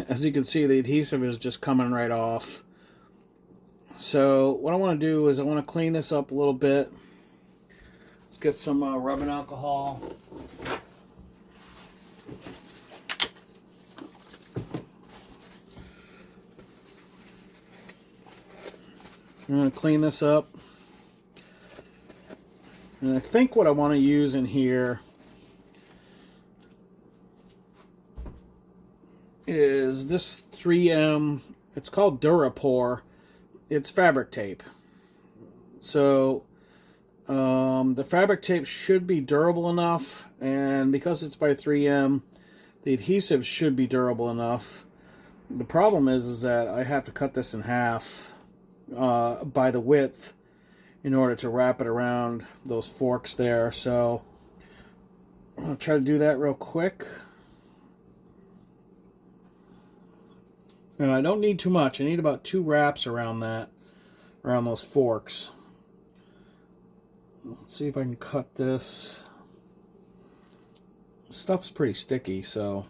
As you can see, the adhesive is just coming right off. So what I want to do is I want to clean this up a little bit. Let's get some rubbing alcohol. I'm going to clean this up. And I think what I want to use in here is this 3M, it's called Durapore. It's fabric tape. So the fabric tape should be durable enough, and because it's by 3M, the adhesive should be durable enough. The problem is that I have to cut this in half by the width in order to wrap it around those forks there. So I'll try to do that real quick. And I don't need too much. I need about 2 wraps around that, around those forks. Let's see if I can cut this. Stuff's pretty sticky, so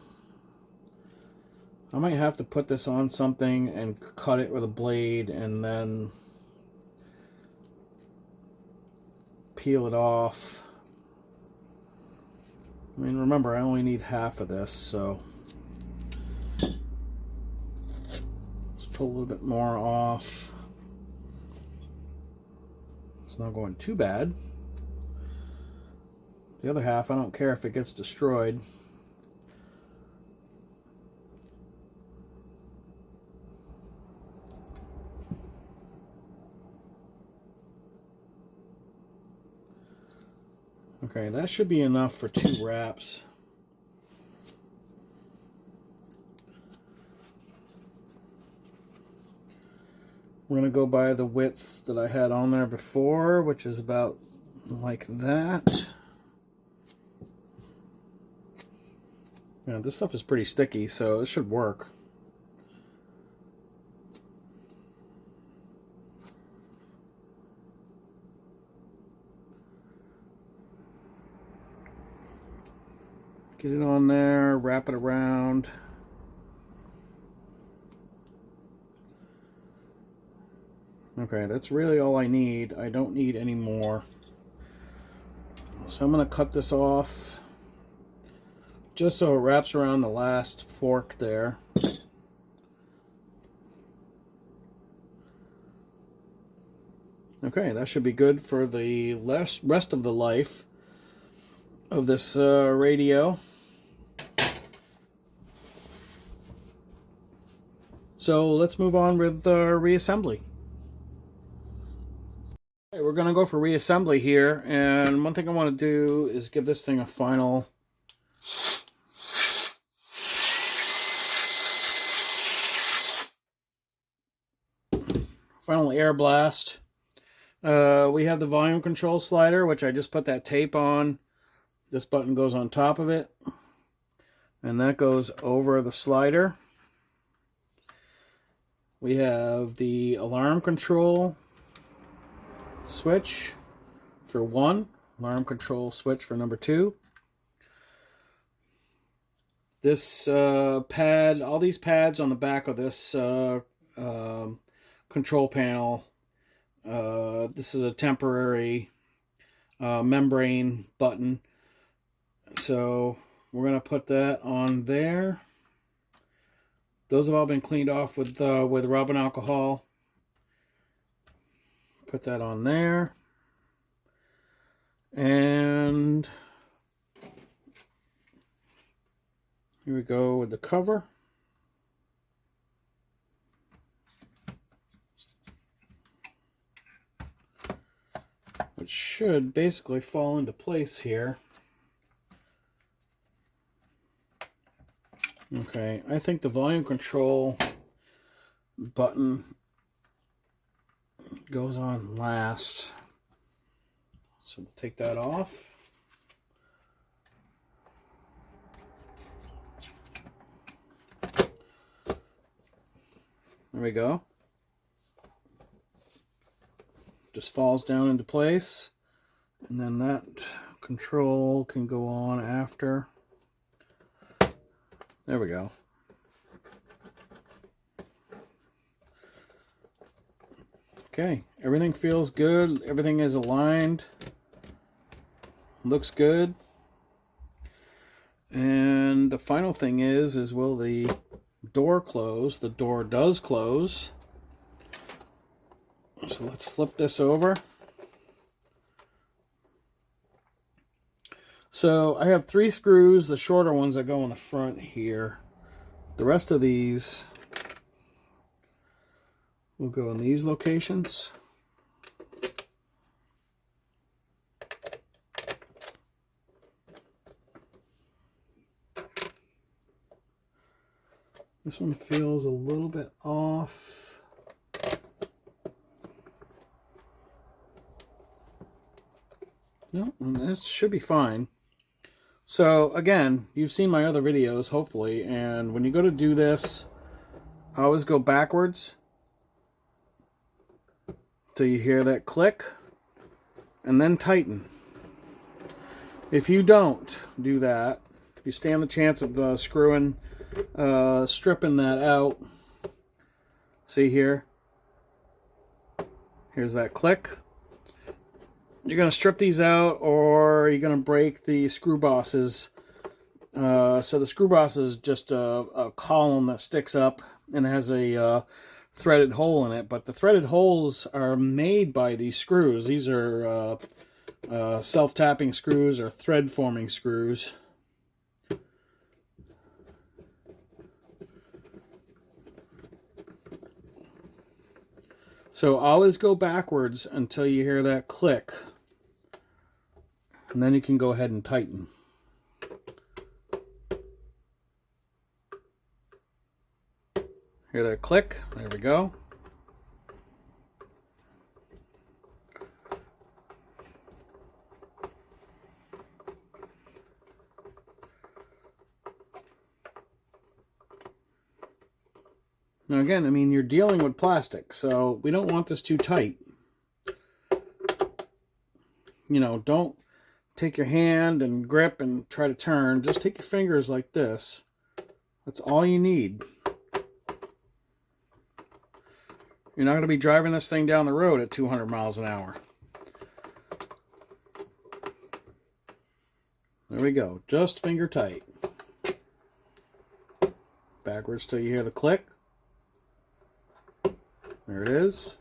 I might have to put this on something and cut it with a blade and then peel it off. I mean, remember, I only need half of this, so let's pull a little bit more off. It's not going too bad. The other half, I don't care if it gets destroyed. Okay, that should be enough for 2 wraps. We're going to go by the width that I had on there before, which is about like that. Yeah, this stuff is pretty sticky, so it should work. Get it on there, wrap it around. Okay, that's really all I need. I don't need any more. So I'm going to cut this off just so it wraps around the last fork there. Okay, that should be good for the rest of the life of this radio. So let's move on with reassembly. Okay, we're going to go for reassembly here, and one thing I want to do is give this thing a final air blast. We have the volume control slider, which I just put that tape on. This button goes on top of it, and that goes over the slider. We have the alarm control switch for 1, alarm control switch for number 2. This pad, all these pads on the back of this control panel, this is a temporary membrane button. So we're going to put that on there. Those have all been cleaned off with rubbing alcohol. Put that on there. And here we go with the cover. Which should basically fall into place here. Okay, I think the volume control button goes on last. So we'll take that off. There we go. Just falls down into place, and then that control can go on after. There we go. Okay, everything feels good. Everything is aligned. Looks good. And the final thing is will the door close? The door does close. So let's flip this over. So I have 3 screws, the shorter ones that go in the front here. The rest of these will go in these locations. This one feels a little bit off. No, this should be fine. So again, you've seen my other videos, hopefully, and when you go to do this, I always go backwards till you hear that click, and then tighten. If you don't do that, you stand the chance of stripping that out. See here? Here's that click. You're going to strip these out, or you're going to break the screw bosses. So the screw boss is just a column that sticks up and has a threaded hole in it. But the threaded holes are made by these screws. These are self-tapping screws or thread-forming screws. So always go backwards until you hear that click. And then you can go ahead and tighten. Hear that click? There we go. Now again, I mean, you're dealing with plastic, so we don't want this too tight. You know, don't take your hand and grip and try to turn. Just take your fingers like this. That's all you need. You're not going to be driving this thing down the road at 200 miles an hour. There we go. Just finger tight. Backwards till you hear the click. There it is.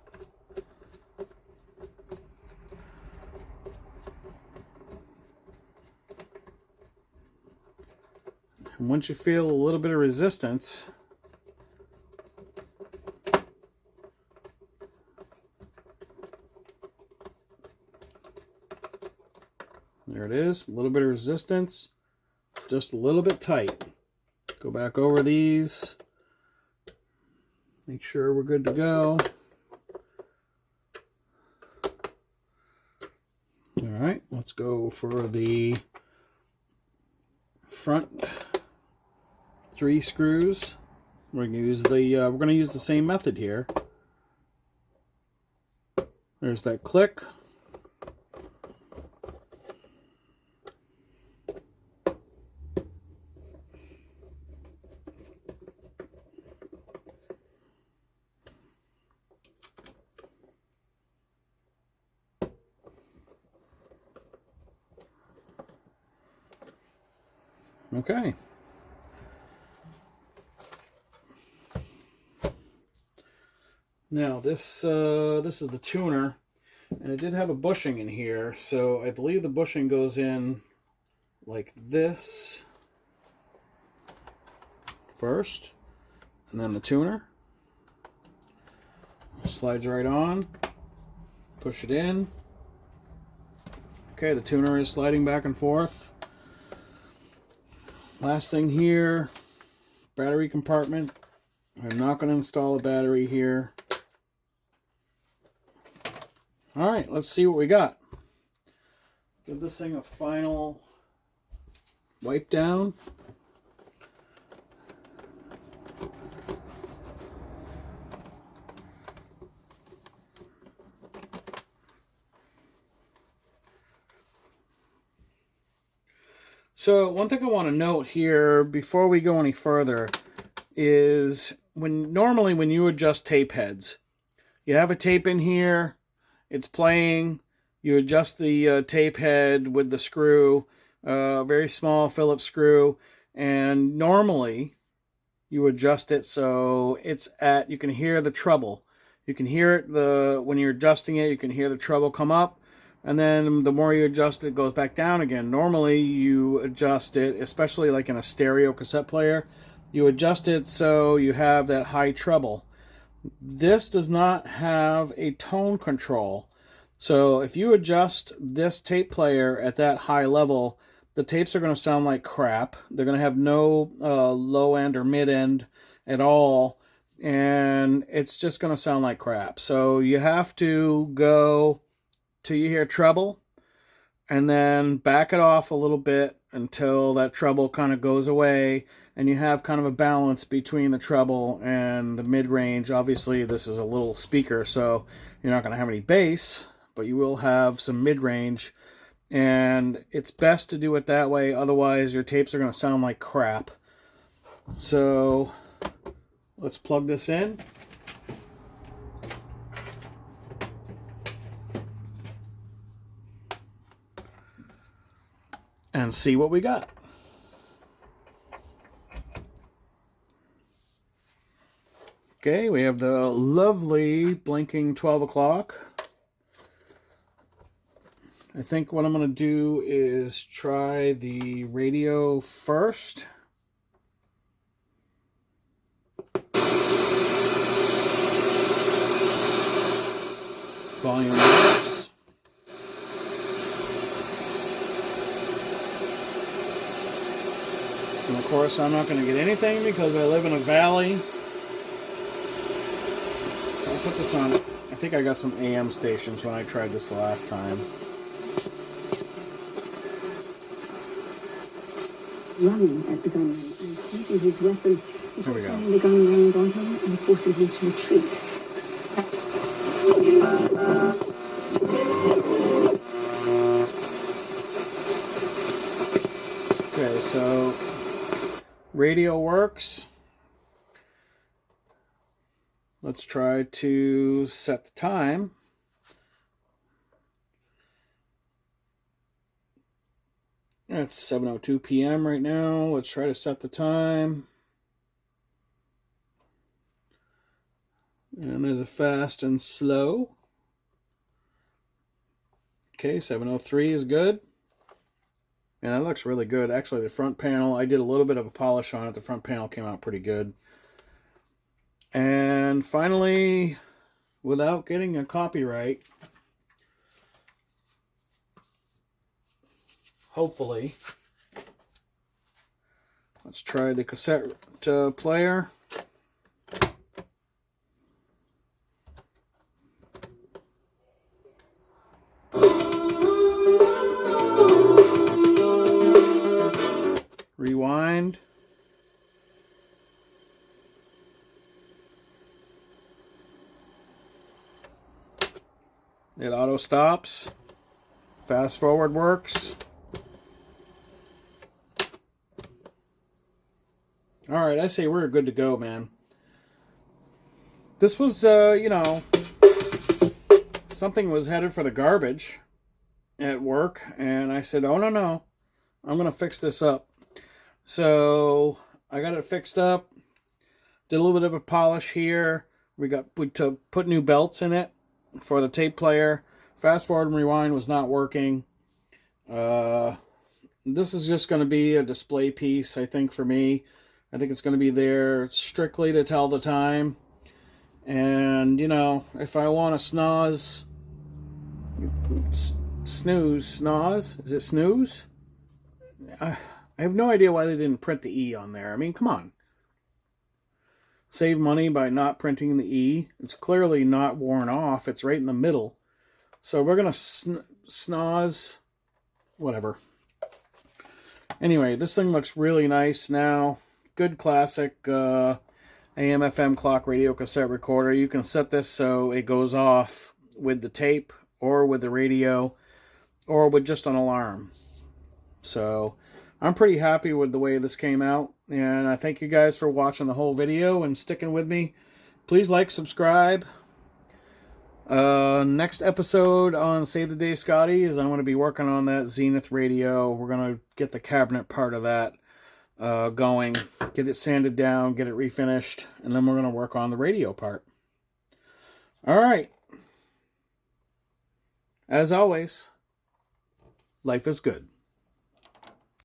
And once you feel a little bit of resistance, there it is, a little bit of resistance, just a little bit tight. Go back over these, make sure we're good to go. All right, let's go for the front 3 screws. We're going to use the same method here. There's that click. Okay. Now this is the tuner, and it did have a bushing in here, so I believe the bushing goes in like this first, and then the tuner slides right on. Push it in. Okay, the tuner is sliding back and forth. Last thing here, battery compartment. I'm not going to install a battery here. All right, let's see what we got. Give this thing a final wipe down. So one thing I want to note here before we go any further is normally when you adjust tape heads, you have a tape in here, it's playing, you adjust the tape head with the screw, very small Phillips screw, and normally you adjust it so it's you can hear the treble. You can hear it, when you're adjusting it, you can hear the treble come up, and then the more you adjust it, it goes back down again. Normally you adjust it, especially like in a stereo cassette player, you adjust it so you have that high treble. This does not have a tone control. So if you adjust this tape player at that high level, the tapes are going to sound like crap. They're going to have no low end or mid end at all, and it's just going to sound like crap. So you have to go till you hear treble, and then back it off a little bit until that treble kind of goes away, and you have kind of a balance between the treble and the mid-range. Obviously, this is a little speaker, so you're not going to have any bass, but you will have some mid-range, and it's best to do it that way. Otherwise, your tapes are going to sound like crap. So let's plug this in. And see what we got. Okay, we have the lovely blinking 12 o'clock. I think what I'm going to do is try the radio first. Volume works. And of course, I'm not going to get anything because I live in a valley. I'll put this on. I think I got some AM stations when I tried this the last time. Running at the gunman and seizing his weapon, Here we go. turning the gun round on him and forcing him to retreat. Okay, so radio works. Let's try to set the time. It's 7:02 p.m. right now. Let's try to set the time. And there's a fast and slow. Okay, 7:03 is good. And that looks really good. Actually, the front panel, I did a little bit of a polish on it. The front panel came out pretty good. And finally, without getting a copyright, hopefully, let's try the cassette player. Rewind. It auto stops. Fast forward works. All right, I say we're good to go, man. This was, you know, something was headed for the garbage at work, and I said, oh, no, I'm going to fix this up. So I got it fixed up, did a little bit of a polish here. We put new belts in it for the tape player. Fast forward and rewind was not working. This is just going to be a display piece, I think, for me. I think it's going to be there strictly to tell the time. And, you know, if I want to snooze, is it snooze? I have no idea why they didn't print the E on there. I mean, come on. Save money by not printing the E. It's clearly not worn off. It's right in the middle. So we're going to snooze, whatever. Anyway, this thing looks really nice now. Good classic AM/FM clock radio cassette recorder. You can set this so it goes off with the tape or with the radio or with just an alarm. So I'm pretty happy with the way this came out, and I thank you guys for watching the whole video and sticking with me. Please like, subscribe. Next episode on Save the Day Scotty is I'm going to be working on that Zenith radio. We're going to get the cabinet part of that going, get it sanded down, get it refinished, and then we're going to work on the radio part. All right. As always, life is good.